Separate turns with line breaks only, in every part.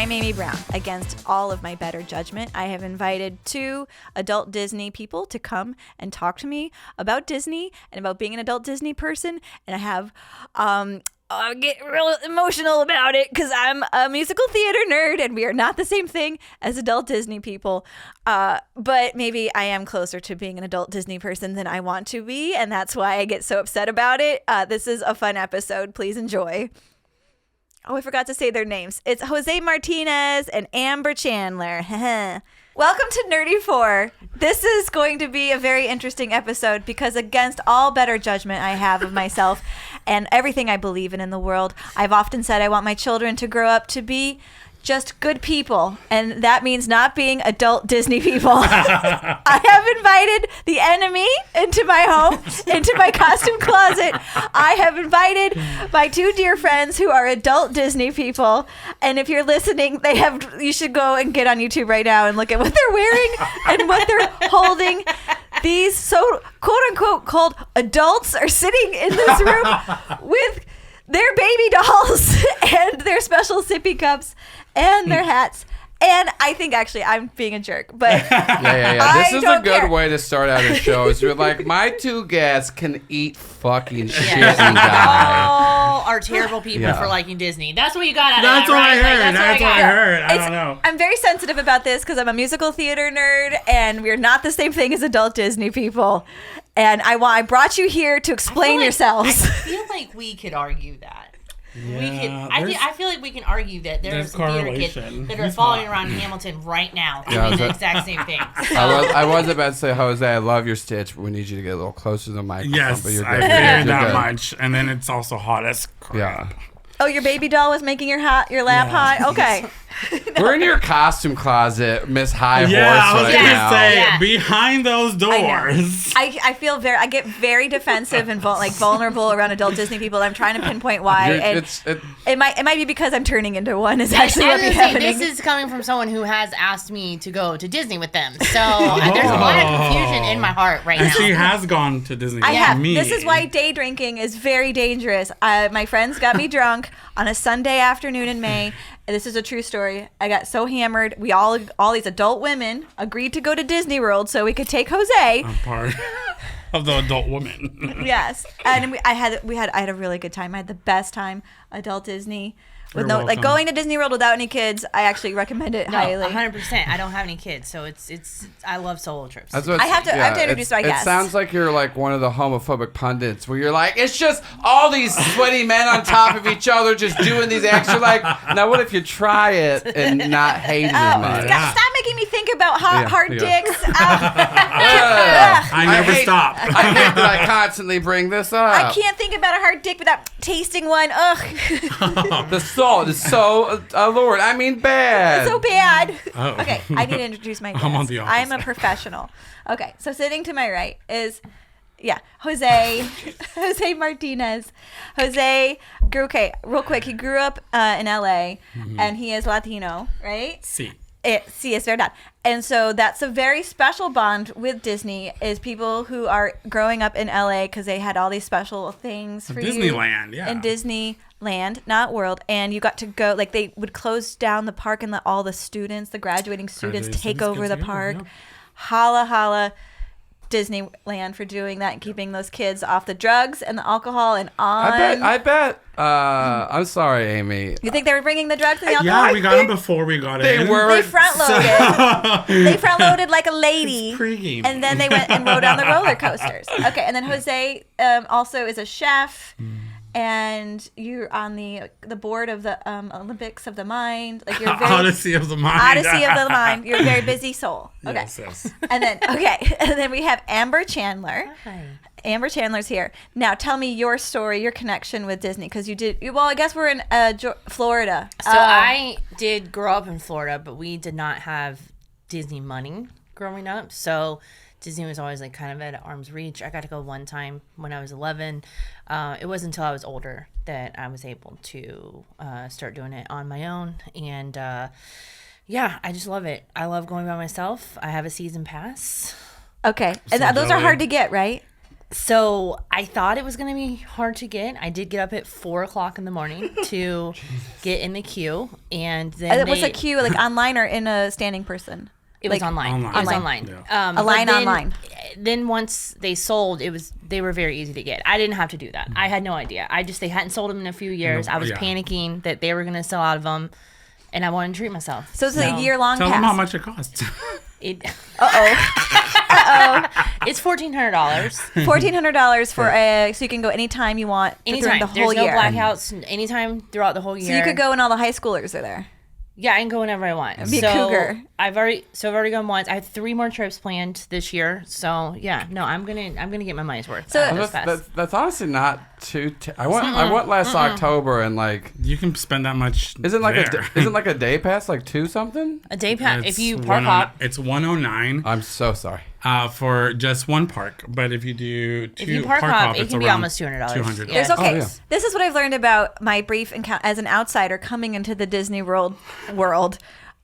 I'm Amy Brown. Against all of my better judgment, I have invited 2 adult Disney people to come and talk to me about Disney and about being an adult Disney person. And I have, I get real emotional about it because I'm a musical theater nerd and we are not the same thing as adult Disney people. But maybe I am closer to being an adult Disney person than I want to be. And that's why I get so upset about it. This is a fun episode. Please enjoy. Oh, I forgot to say their names. It's José Martinez and Amber Chandler. Welcome to Nerdy 4. This is going to be a very interesting episode because against all better judgment I have of myself and everything I believe in the world, I've often said I want my children to grow up to be just good people, and that means not being adult Disney people. I have invited the enemy into my home, into my costume closet. I have invited my 2 dear friends who are adult Disney people, and if you're listening, you should go and get on YouTube right now and look at what they're wearing and what they're holding. These so quote-unquote called adults are sitting in this room with their baby dolls and their special sippy cups and their hats. And I think actually I'm being a jerk, but
yeah. This is a good way to start out a show. Is you're like, my 2 guests can eat fucking shit and die.
All are terrible people for liking Disney. That's what you got out of
That's
that,
what
right?
I heard. That's what I heard. I don't know.
I'm very sensitive about this because I'm a musical theater nerd, and we're not the same thing as adult Disney people. And I brought you here to explain yourselves.
I feel like we could argue that.
Yeah,
I feel like we can argue that there's theater kids that are following around Hamilton right now doing the exact same thing. So.
I was about to say, Jose, I love your stitch, but we need you to get a little closer to the microphone.
Yes,
but you're
I
good.
figured that much. And then it's also hot as crap.
Yeah.
Oh, your baby doll was making your lap hot? Okay.
We're in your costume closet, Miss High Horse.
I was
right
going
now.
to say, behind those doors.
I get very defensive and vulnerable around adult Disney people. I'm trying to pinpoint why. It might be because I'm turning into one. Is actually what happening.
This is coming from someone who has asked me to go to Disney with them. So there's a lot of confusion in my heart right now.
And she has gone to Disney with
have.
me.
This is why day drinking is very dangerous. My friends got me drunk on a Sunday afternoon in May. This is a true story. I got so hammered. We all these adult women agreed to go to Disney World so we could take Jose.
I'm part of the adult woman.
Yes, and I had a really good time. I had the best time. Adult Disney. With
You're welcome.
going to Disney World without any kids, I actually recommend it highly.
100%. I don't have any kids, so it's. I love solo trips.
I have to introduce my guest.
It sounds like you're like one of the homophobic pundits where you're like, it's just all these sweaty men on top of each other just doing these acts. You're like, now what if you try it and not hate it as much?
Stop making me think about hard dicks.
I never stop.
I hate that I constantly bring this up.
I can't think about a hard dick without tasting one. Ugh.
The salt is so Lord, I mean bad.
So bad.
Oh.
Okay, I need to introduce my guest.
I'm on the opposite.
I'm a professional. Okay, so sitting to my right is, José Martinez. José real quick, he grew up in LA, and he is Latino, right?
Sí.
Sí, es verdad. And so that's a very special bond with Disney is people who are growing up in LA because they had all these special things for
Disneyland,
you. In Disneyland, not World. And you got to go, like they would close down the park and let all the students, the graduating students take over the park. Yeah. Holla Disneyland for doing that and keeping those kids off the drugs and the alcohol and on.
I bet. I'm sorry, Amy.
You think they were bringing the drugs and the alcohol?
Yeah, we got them before we got in.
They front loaded. They front loaded like a lady.
It's pre-game.
And then they went and rode on the roller coasters. Okay, and then Jose also is a chef. And you're on the board of the Olympics of the Mind. Like you're very,
Odyssey of the Mind.
Odyssey of the Mind. You're a very busy soul. Okay.
Yes.
And then we have Amber Chandler.
Hi.
Amber Chandler's here. Now tell me your story, your connection with Disney, because I guess we're in Florida.
So I did grow up in Florida, but we did not have Disney money growing up. So Disney was always like kind of at arm's reach. I got to go one time when I was 11. It wasn't until I was older that I was able to start doing it on my own. And I just love it. I love going by myself. I have a season pass.
Okay. And those are hard to get, right?
So I thought it was going to be hard to get. I did get up at 4 o'clock in the morning to get in the queue. And then
What's a queue, like online or in a standing person?
It was online. It was online.
Yeah.
A line online.
Then once they sold, they were very easy to get. I didn't have to do that. I had no idea. They hadn't sold them in a few years. I was panicking that they were going to sell out of them, and I wanted to treat myself.
So it's a year-long pass.
Tell them how much it costs.
It's $1,400.
$1,400 for so you can go anytime you want
Anytime.
the whole
There's
year.
no blackouts. Anytime throughout the whole year.
So you could go when all the high schoolers are there.
Yeah, I can go whenever I want.
Be a cougar.
I've already gone once. I have 3 more trips planned this year. So yeah, no, I'm gonna get my money's worth.
So
that's honestly not too. I went last October and like
You can spend that much.
isn't like
there.
isn't like a day pass like 2 something?
a day pass if
It's
you park hop.
It's 109
I'm so sorry.
for just one park, but if you do 2
If you park hop,
hop,
it
it's
can be
around
almost $200.
$200.
Yeah.
Okay,
Oh, yeah.
this is what I've learned about my brief encounter as an outsider coming into the Disney World.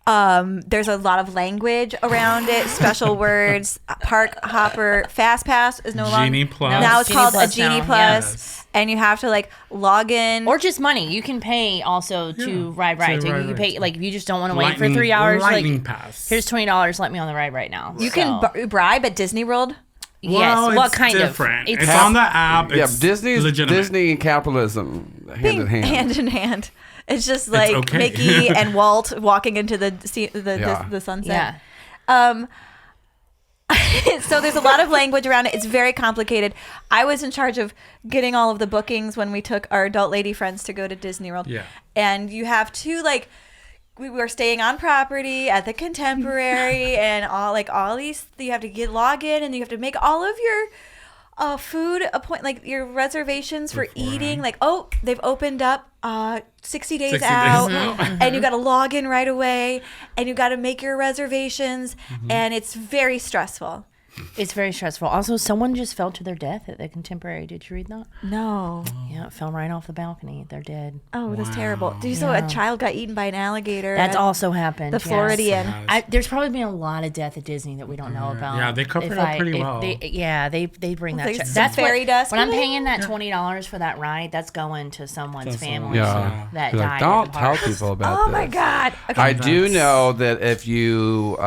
There's a lot of language around it, special words. Park hopper fast pass is no longer.
Genie Plus.
Now it's
Genie
called a
Plus
Genie
now,
Plus,
yes.
and you have to like log in.
Or just money. You can pay also to ride rides.
to
So
ride
you can pay
rides.
like if you just don't want to wait for
Lightning-
3 hours.
Lightning
Like
pass.
here's $20. Let me on the ride right now.
You can bribe at Disney World.
Yes. What
it's
kind
different.
of?
It's on the app.
Yeah,
It's
Disney's
legitimate.
Disney and capitalism hand in hand.
Hand in hand. It's just like
okay.
Mickey and Walt walking into the
Yeah.
sunset.
Yeah.
So there's a lot of language around it. It's very complicated. I was in charge of getting all of the bookings when we took our adult lady friends to go to Disney World.
Yeah.
And you have to like, we were staying on property at the Contemporary and all these, you have to log in and you have to make all of your food like your reservations for eating. Like, they've opened up 60 days
60
out,
days out.
and you got to log in right away, and you got to make your reservations, and it's very stressful.
It's very stressful. Also, someone just fell to their death at the Contemporary. Did you read that?
No.
Yeah, it fell right off the balcony. They're dead.
Oh, that's terrible. Did you saw a child got eaten by an alligator?
That's
at
also happened.
the
yes.
Floridian.
There's probably been a lot of death at Disney that we don't know about.
Yeah, they cover it up pretty well.
They bring that.
Like
check.
some
That's
fairy dust.
When I'm paying that $20 for that ride, that's going to someone's family
Yeah.
that
You're
died.
like,
at
don't
the
tell
park.
people about
Oh
this.
my God. Okay.
I do know that if you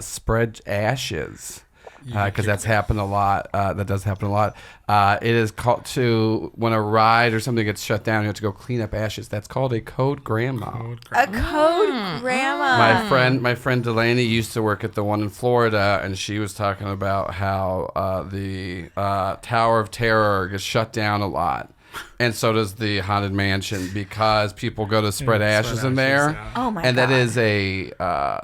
spread ashes, because that's happened a lot. That does happen a lot. It is called when a ride or something gets shut down, you have to go clean up ashes. That's called a code grandma.
A code grandma.
My friend Delaney used to work at the one in Florida, and she was talking about how the Tower of Terror gets shut down a lot. And so does the Haunted Mansion because people go to spread ashes in there.
yeah.
Oh my
and
God.
that is a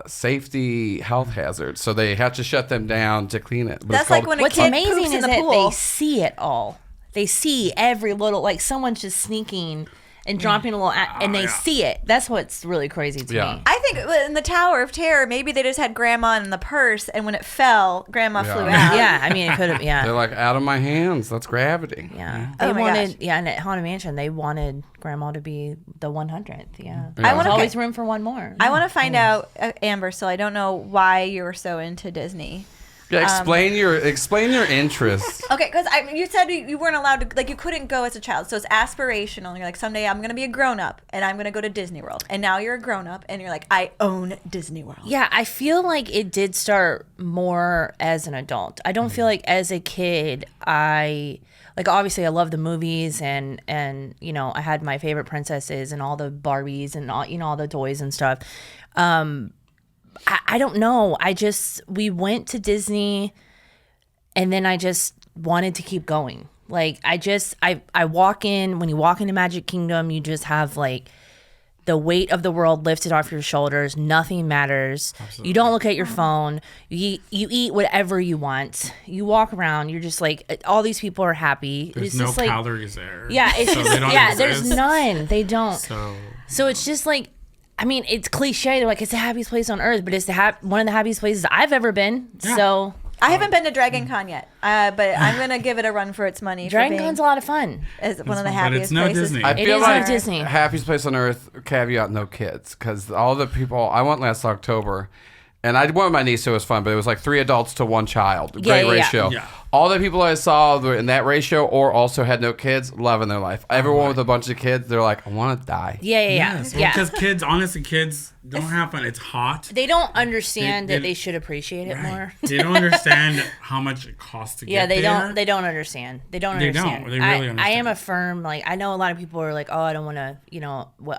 safety health hazard. So they have to shut them down to clean it. But
That's
it's
like
called-
when a
What's
kid
amazing
poops
is
in the
that
pool.
they see it all. They see every little, like someone's just sneaking and dropping a little, and they see it. That's what's really crazy to
Yeah.
me.
I think in the Tower of Terror, maybe they just had grandma in the purse, and when it fell, grandma flew out.
Yeah, I mean, it could have,
They're
yeah.
like, out of my hands. That's gravity.
Yeah.
Oh
They
my
wanted,
gosh.
yeah, and at Haunted Mansion, they wanted grandma to be the 100th. Yeah.
I
There's
wanna-
always room for one more.
I want to find out, Amber, so I don't know why you were so into Disney.
Yeah, explain your interests.
Okay, because you said you weren't allowed to, like, you couldn't go as a child, so it's aspirational. You're like, someday I'm going to be a grown-up, and I'm going to go to Disney World. And now you're a grown-up, and you're like, I own Disney World.
Yeah, I feel like it did start more as an adult. I don't feel like as a kid, obviously I love the movies and I had my favorite princesses and all the Barbies and all the toys and stuff. I don't know. We went to Disney and then I just wanted to keep going. Like I walk in, when you walk into Magic Kingdom, you just have like the weight of the world lifted off your shoulders. Nothing matters. Absolutely. You don't look at your phone. You eat whatever you want. You walk around. You're just like, all these people are happy.
There's
it's
no
just like,
calories there.
yeah, it's
So
just,
they don't
yeah,
exist.
there's none. They don't.
So
it's just like, I mean, it's cliche. They're like, it's the happiest place on earth, but it's one of the happiest places I've ever been.
Yeah.
So
I haven't been to Dragon Con yet, but I'm going to give it a run for its money.
Dragon
for being
Con's a lot of fun.
as one of the
But
happiest
it's no
places.
Disney.
I
It
feel
is
like
not Disney.
happiest place on earth, caveat, no kids. Because all the people, I went last October, And I went with my niece, so it was fun, but it was like 3 adults to 1 child.
Yeah,
Great ratio.
Yeah.
All the people I saw were in that ratio or also had no kids, loving their life. Everyone with a bunch of kids, they're like, I want to die.
Yeah.
Yes. Because kids, honestly, kids don't have fun. It's hot.
They don't understand that they should appreciate it more.
They don't understand how much it costs to get there.
They don't understand. They don't
They
understand.
don't. They really understand.
I am a firm, like, I know a lot of people are like, oh, I don't want to,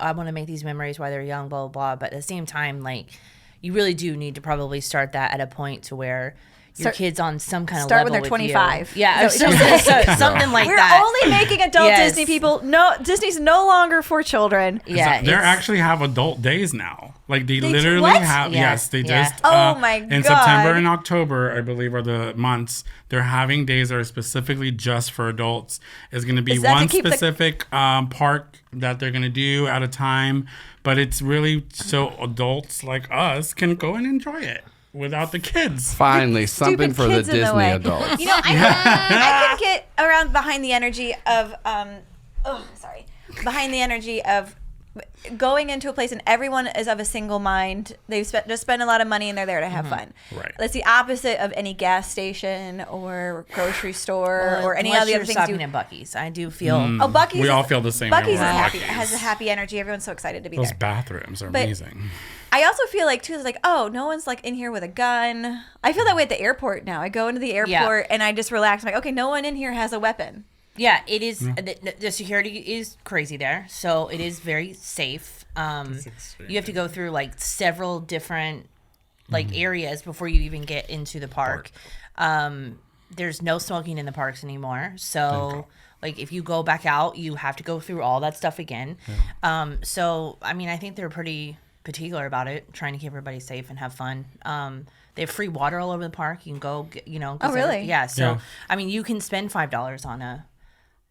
I want to make these memories while they're young, blah, blah, blah. But at the same time, like, you really do need to probably start that at a point to where your kid's on some kind of level
when they're
with
25.
You. Yeah, something like
We're
that.
only making adult
Yes.
Disney people. No, Disney's no longer for children.
Yeah,
They actually have adult days now. Like they
do
literally
what?
have.
Yeah.
Yes, they
Yeah.
just.
Oh my
In
God.
September and October, I believe, are the months. They're having days that are specifically just for adults. It's going to be
Is that to
one
keep the-
specific park that they're going to do at a time, but it's really so adults like us can go and enjoy it without the kids.
Finally, something
Stupid
for the
kids in the
Disney
way.
adults.
I can get around behind the energy of behind the energy of going into a place and everyone is of a single mind. They've just spent a lot of money and they're there to have fun.
Right.
That's the opposite of any gas station or grocery store or any
unless
of the
you're
other things.
shopping at Buc-ee's. I do feel.
Oh, Buc-ee's.
We all feel the same way
Buc-ee's is
when we're at
happy.
Buc-ee's.
Has a happy energy. Everyone's so excited to be
Those
there.
bathrooms are
But-
amazing.
I also feel like too, it's like, oh, no one's like in here with a gun. I feel that way at the airport now. I go into the airport and I just relax. I'm like, okay, no one in here has a weapon.
Yeah, it is. The security is crazy there, so it is very safe. You have to go through like several different areas before you even get into the park. There's no smoking in the parks anymore, so like if you go back out, you have to go through all that stuff again. So I mean, I think they're pretty particular about it, trying to keep everybody safe and have fun. They have free water all over the park. You can go,
Oh, really?
Yeah. So
Yeah.
I mean, you can spend $5 on a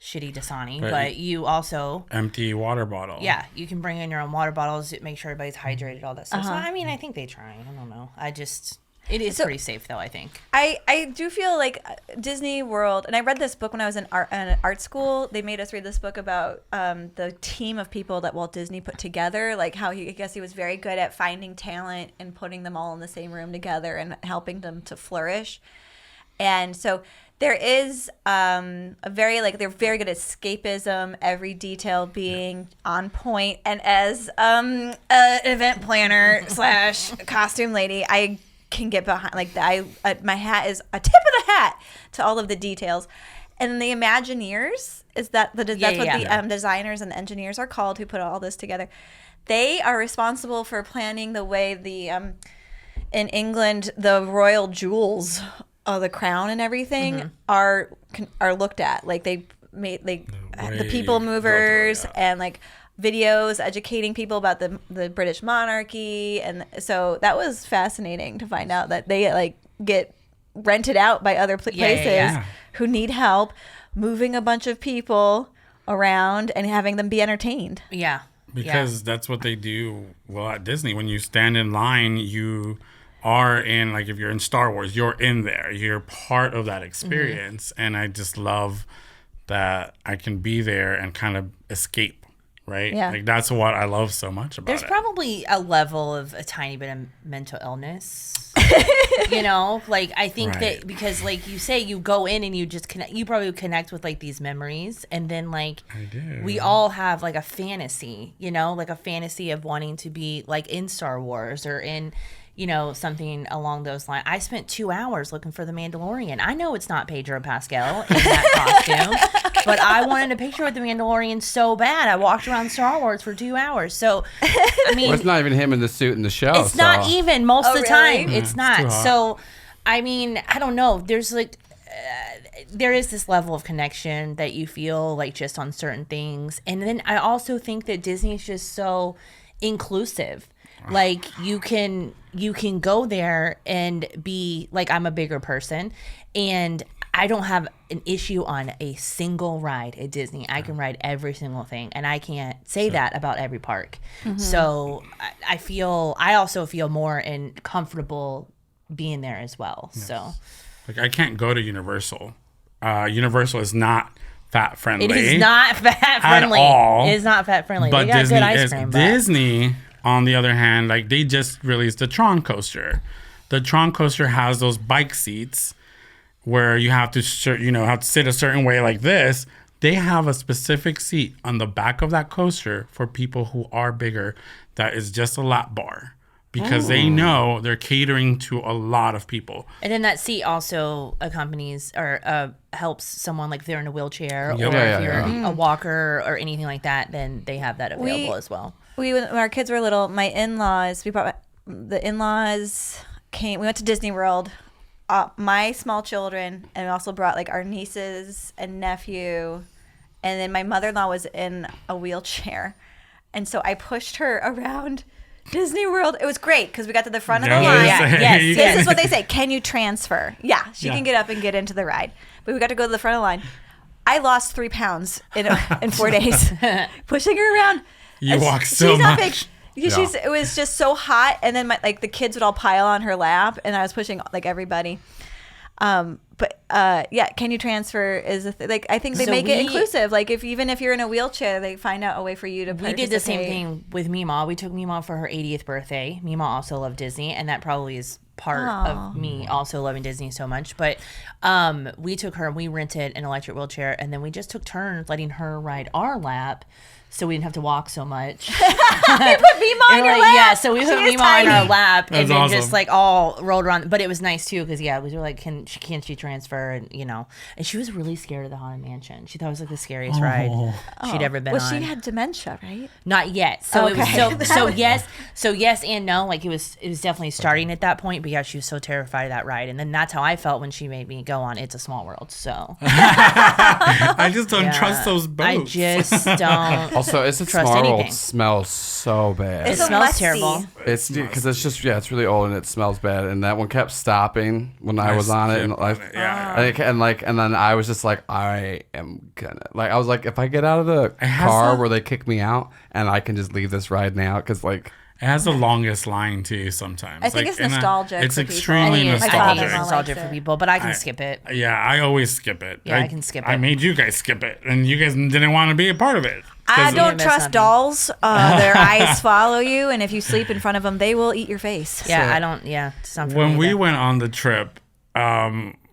shitty Dasani, but you also
Empty water bottle.
you can bring in your own water bottles, make sure everybody's hydrated, all that stuff. So I mean, I think they try. I don't know. It is pretty safe though, I think.
I do feel like Disney World, and I read this book when I was in art school. They made us read this book about the team of people that Walt Disney put together, like how I guess he was very good at finding talent and putting them all in the same room together and helping them to flourish. And so there is they're very good at escapism, every detail being on point. And as an event planner / costume lady, I can get behind my hat is a tip of the hat to all of the details. And the Imagineers that's what the designers and the engineers are called who put all this together. They are responsible for planning the way in England the royal jewels, the crown and everything are looked at. Like they made the people movers and like videos educating people about the British monarchy, and so that was fascinating to find out that they like get rented out by other places who need help moving a bunch of people around and having them be entertained.
Because that's what they do at Disney. When you stand in line, you are in, like if you're in Star Wars, you're in there. You're part of that experience. And I just love that I can be there and kind of escape. Right?
Yeah.
Like that's what I love so much about
There's
it.
probably a level of a tiny bit of mental illness. Like I think that because like you say, you go in and you just connect, you probably connect with like these memories, and then like we all have like a fantasy, like a fantasy of wanting to be like in Star Wars or in something along those lines. I spent 2 hours looking for the Mandalorian. I know it's not Pedro Pascal in that costume, but I wanted a picture with the Mandalorian so bad. I walked around Star Wars for 2 hours. So, I mean,
Well, it's not even him in the suit in the show.
it's not even most of the time.
really?
It's
too
not.
hot.
So, I mean, I don't know. There's like, there is this level of connection that you feel like just on certain things. And then I also think that Disney is just so inclusive. Like you can go there and be like, I'm a bigger person and I don't have an issue on a single ride at Disney. I can ride every single thing, and I can't say that about every park. So I also feel more comfortable being there as well. Yes. So
like I can't go to Universal. Universal is not fat friendly.
it is not fat friendly
all.
It is not fat friendly.
But
they got
Disney
good ice
is.
cream. But
Disney on the other hand, like they just released the Tron coaster. The Tron coaster has those bike seats where you have to sit a certain way like this. They have a specific seat on the back of that coaster for people who are bigger that is just a lap bar, because they know they're catering to a lot of people.
And then that seat also accompanies or helps someone like if they're in a wheelchair
Yep.
or if you're a walker or anything like that, then they have that available as well.
When our kids were little, my in-laws, the in-laws came, we went to Disney World, my small children, and we also brought like our nieces and nephew, and then my mother-in-law was in a wheelchair, and so I pushed her around Disney World. It was great because we got to the front of the line.
Yes.
This is what they say. Can you transfer? Yeah, she can get up and get into the ride. But we got to go to the front of the line. I lost 3 pounds in 4 days pushing her around.
You walk so
she's not
much.
Big. It was just so hot, and then the kids would all pile on her lap, and I was pushing like everybody. Can you transfer is I think they make it inclusive. Like even if you're in a wheelchair, they find out a way for you to participate.
We did the same thing with Mima. We took Mima for her 80th birthday. Mima also loved Disney, and that probably is part of me also loving Disney so much. But we took her, we rented an electric wheelchair, and then we just took turns letting her ride our lap, so we didn't have to walk so much.
You put Mima on your lap?
Yeah, so we put Mima on our lap and then
awesome.
just like all rolled around. But it was nice too because we were like, can she transfer? And and she was really scared of the Haunted Mansion. She thought it was like the scariest ride she'd ever been on.
Well, she had dementia, right?
Not yet. So
Okay.
it was so yes and no. Like it was definitely starting at that point. But yeah, she was so terrified of that ride. And then that's how I felt when she made me go on It's a Small World. So
I just don't trust those boats.
I just don't.
Also, It's a
Trust
Small World
anything.
smells so bad.
It smells terrible.
It's because it's just it's really old and it smells bad. And that one kept stopping when I was on it, and and then I was just like, I am gonna I was like, if I get out of the car where they kick me out, and I can just leave this ride now, because like.
It has the longest line too. Sometimes
I think it's nostalgic.
It's
for people.
extremely
I think
nostalgic.
it's nostalgic for people, but I can skip it.
Yeah, I always skip it.
Yeah, I can skip
I
it.
made you guys skip it, and you guys didn't want to be a part of it.
I don't
miss
trust
something.
dolls. Their eyes follow you, and if you sleep in front of them, they will eat your face.
Yeah, I don't. Yeah, it's not for
When
me
we
either.
went on the trip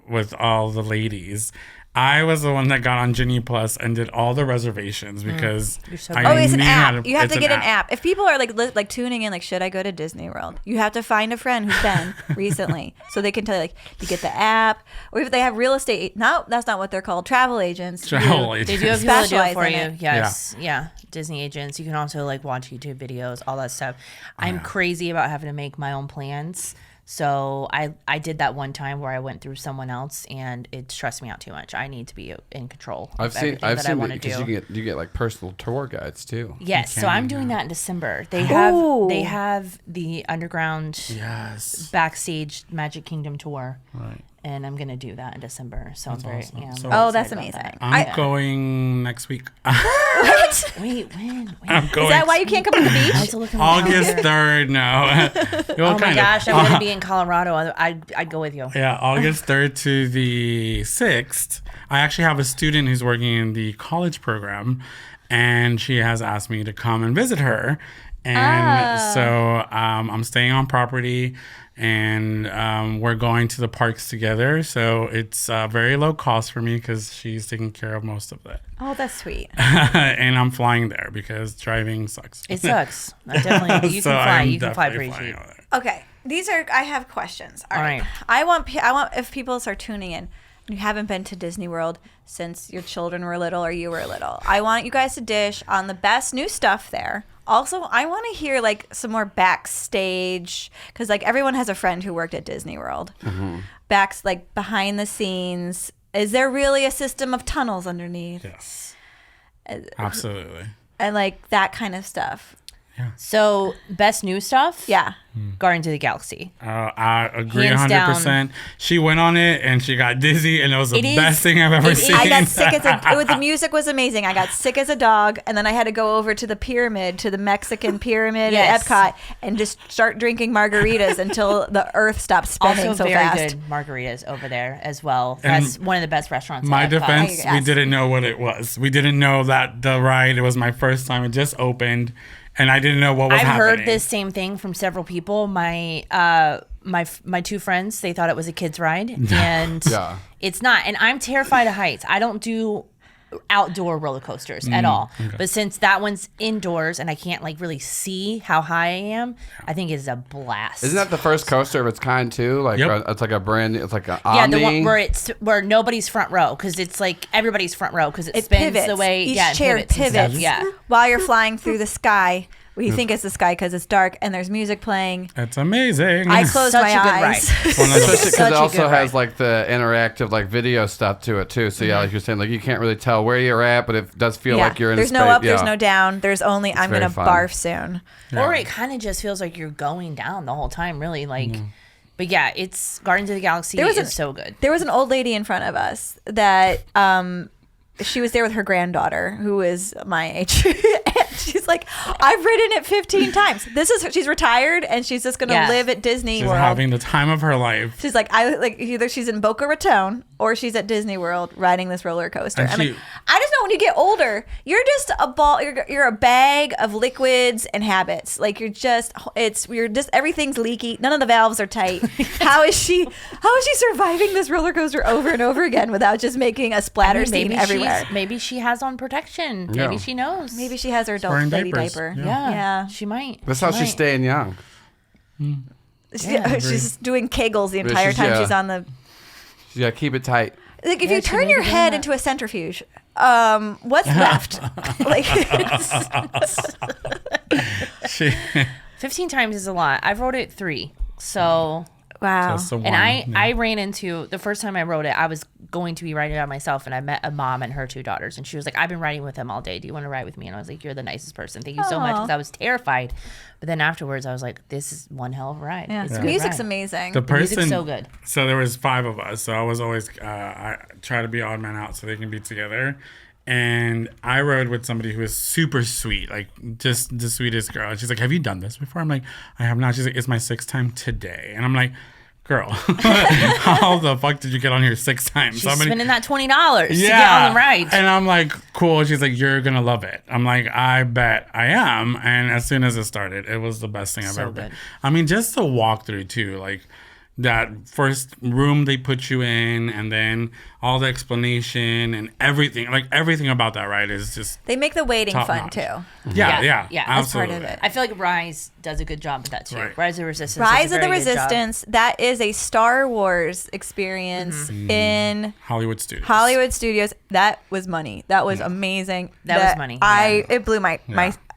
with all the ladies, I was the one that got on Genie Plus and did all the reservations because
so
I
good.
It's an
knew how
app.
to-
You have
it's
to get an app. If people are like tuning in, like, should I go to Disney World? You have to find a friend who's been recently, so they can tell you, like, you get the app, or if they have real estate. No, that's not what they're called. Travel agents.
Travel
They
agents.
do have people that do it
Specialize
for
in
you.
it.
Yes. Yeah. Disney agents. You can also like watch YouTube videos, all that stuff. I'm crazy about having to make my own plans. So I did that one time where I went through someone else, and it stressed me out too much. I need to be in control of everything that I want to do.
Because you get like personal tour guides too.
Yes, so
can,
I'm doing that in December. They have the underground
Yes.
backstage Magic Kingdom tour.
Right.
And I'm gonna do that in December. So I'm very
awesome.
yeah.
So-
Oh, that's
excited about
amazing.
I'm going next week.
What?
Wait, when?
I'm going
Is that why you can't come to the
I
beach?
have to look at my
August
calendar.
3rd. No. Well,
Oh my
kind of.
gosh, I'm gonna be in Colorado. I'd go with you.
Yeah, August 3rd to the 6th. I actually have a student who's working in the college program, and she has asked me to come and visit her. And so I'm staying on property, and we're going to the parks together. So it's very low cost for me because she's taking care of most of it.
Oh, that's sweet.
And I'm flying there because driving sucks.
It sucks. I definitely. You
So
can fly.
I'm
You can fly
definitely
pretty
flying
cheap.
over there.
Okay, I have questions. All right.
right.
I want if people start tuning in, and you haven't been to Disney World since your children were little or you were little, I want you guys to dish on the best new stuff there. Also, I want to hear like some more backstage, because like everyone has a friend who worked at Disney World. Like behind the scenes. Is there really a system of tunnels underneath?
Yes. Absolutely.
And like that kind of stuff.
So best new stuff.
Yeah.
Guardians of the Galaxy.
I agree
Hands
100%.
down.
She went on it and she got dizzy, and it was the
It is-
best thing I've ever
it is-
seen.
I got sick the music was amazing. I got sick as a dog, and then I had to go over to the pyramid, to the Mexican pyramid
Yes.
at Epcot, and just start drinking margaritas until the earth stopped spinning
Also
so
very
fast.
good margaritas over there as well.
And
That's one of the best restaurants.
My
at Epcot.
defense, we
Yes.
didn't know what it was. We didn't know that the ride, it was my first time. It just opened. and I didn't know what was
I've
happening.
heard this same thing from several people. My my two friends, they thought it was a kid's ride, and it's not. And I'm terrified of heights. I don't do outdoor roller coasters at all. Okay. But since that one's indoors and I can't like really see how high I am, I think it's a blast.
Isn't that the first coaster of its kind too? Like it's like a brand new, it's like an Omni.
The one where nobody's front row, because it's like everybody's front row because it spins
pivots.
the way
Each chair pivots.
Yeah,
while you're flying through the sky. Well, you think it's the sky because it's dark and there's music playing.
It's amazing.
I close my eyes.
Especially because it also has like the interactive like video stuff to it too. So like you're saying, like you can't really tell where you're at, but it does feel like you're in
There's
space.
no up, there's no down. There's only I'm gonna
fun.
barf soon.
Yeah. Or it kind of just feels like you're going down the whole time, really. Like, but yeah, it's Guardians of the Galaxy is so good.
There was an old lady in front of us that she was there with her granddaughter who is my age. She's like, I've ridden it 15 times. She's retired and she's just gonna live at Disney World.
She's having the time of her life.
She's like, either she's in Boca Raton or she's at Disney World riding this roller coaster. I just know when you get older, you're just a ball. You're a bag of liquids and habits. Like everything's leaky. None of the valves are tight. How is she surviving this roller coaster over and over again without just making a splatter scene everywhere?
Maybe she has on protection. Yeah. Maybe she knows.
Maybe she has her adult lady diaper.
Yeah, she might.
That's how she's staying young.
She's doing Kegels the entire time she's on the.
She's got to keep it tight.
Like if you turn your head into a centrifuge, what's left? Like
15 times is a lot. I've rode it 3, so.
Wow.
And I ran into, the first time I rode it, I was going to be riding it on myself, and I met a mom and her 2 daughters, and she was like, I've been riding with them all day. Do you want to ride with me? And I was like, you're the nicest person. Thank you so much, because I was terrified. But then afterwards, I was like, this is one hell of a ride.
Yeah. The music's amazing.
The
music's so good.
So there was 5 of us, so I was always, I try to be odd man out so they can be together. And I rode with somebody who was super sweet, like just the sweetest girl. She's like, have you done this before? I'm like, I have not. She's like, it's my 6th time today. And I'm like, girl, how the fuck did you get on here 6 times?
She's spending that $20 to get on the ride.
And I'm like, cool. She's like, you're going to love it. I'm like, I bet I am. And as soon as it started, it was the best thing I've ever been. I mean, just the walkthrough too, like that first room they put you in, and then all the explanation and everything, like everything about that ride is just
they make the waiting fun too.
Yeah,
that's part of it.
I feel like Rise does a good job with that too. Right. Rise of the Resistance.
That is a Star Wars experience in
Hollywood Studios.
That was money. That was amazing.
That was money.
It blew my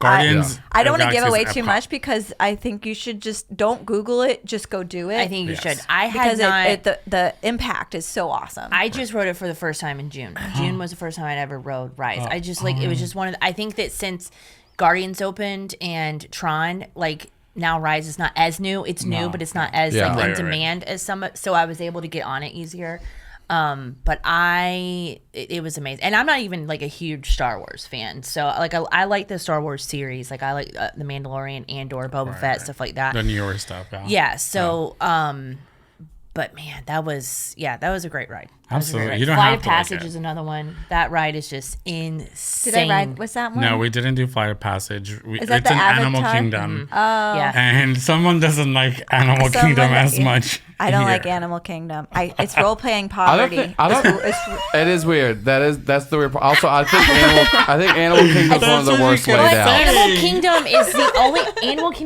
Guardians.
I don't want to give away too much because I think you should just don't Google it. Just go do it.
I think you should.
The impact is so awesome.
I just rode it for the first time in June. June was the first time I'd ever rode Rise. I just it was just one of I think that since Guardians opened and Tron, like now Rise is not as new. It's new, but it's not as in demand as some. So I was able to get on it easier. But it was amazing. And I'm not even like a huge Star Wars fan. So like I like the Star Wars series. Like I like The Mandalorian, Andor, Boba Fett, stuff like that.
The newer stuff.
Yeah. So, but man, that was a great ride.
Absolutely. You don't
Flight
have
of
to
Passage
like it.
Is another one. That ride is just insane.
Did I ride? What's that one?
No, we didn't do Flight of Passage.
Is that
it's
the
an Animal
Avatar?
Kingdom.
Oh. Yeah.
And someone doesn't like Animal Kingdom as much.
I don't
here.
like Animal Kingdom. It's role playing poverty.
It is weird. That's the weird part. Also, I think Animal Kingdom is one of the worst laid out.
Animal Kingdom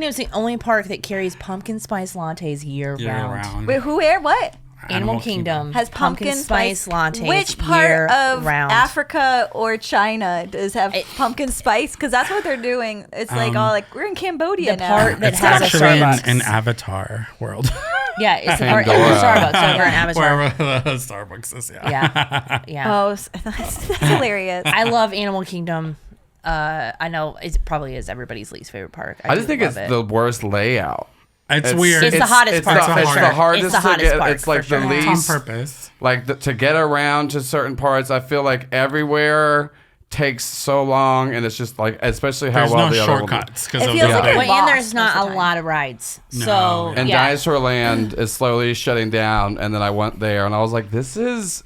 is the only park that carries pumpkin spice lattes year round.
Wait, where? What?
Animal Kingdom
has pumpkin spice
lattes.
Which part of
round.
Africa or China does have pumpkin spice? Because that's what they're doing. It's we're in Cambodia now.
Part that
it's
has
actually
a Starbucks.
an Avatar world.
Yeah, it's the part of Starbucks over in Avatar.
Wherever the Starbucks is.
Yeah.
Oh, that's hilarious.
I love Animal Kingdom. I know it probably is everybody's least favorite park.
I just think it's the worst layout.
It's weird.
It's the hottest part.
It's the hardest to get.
Part,
it's like the least
on purpose.
Like to get around to certain parts. I feel like everywhere takes so long, and it's just like, especially how
there's
well
no
the
shortcuts because
it
of
feels
the
like
height.
you're lost
there's not
most of
a
the
lot of rides.
No.
So
And Dinosaur Land is slowly shutting down, and then I went there, and I was like, this is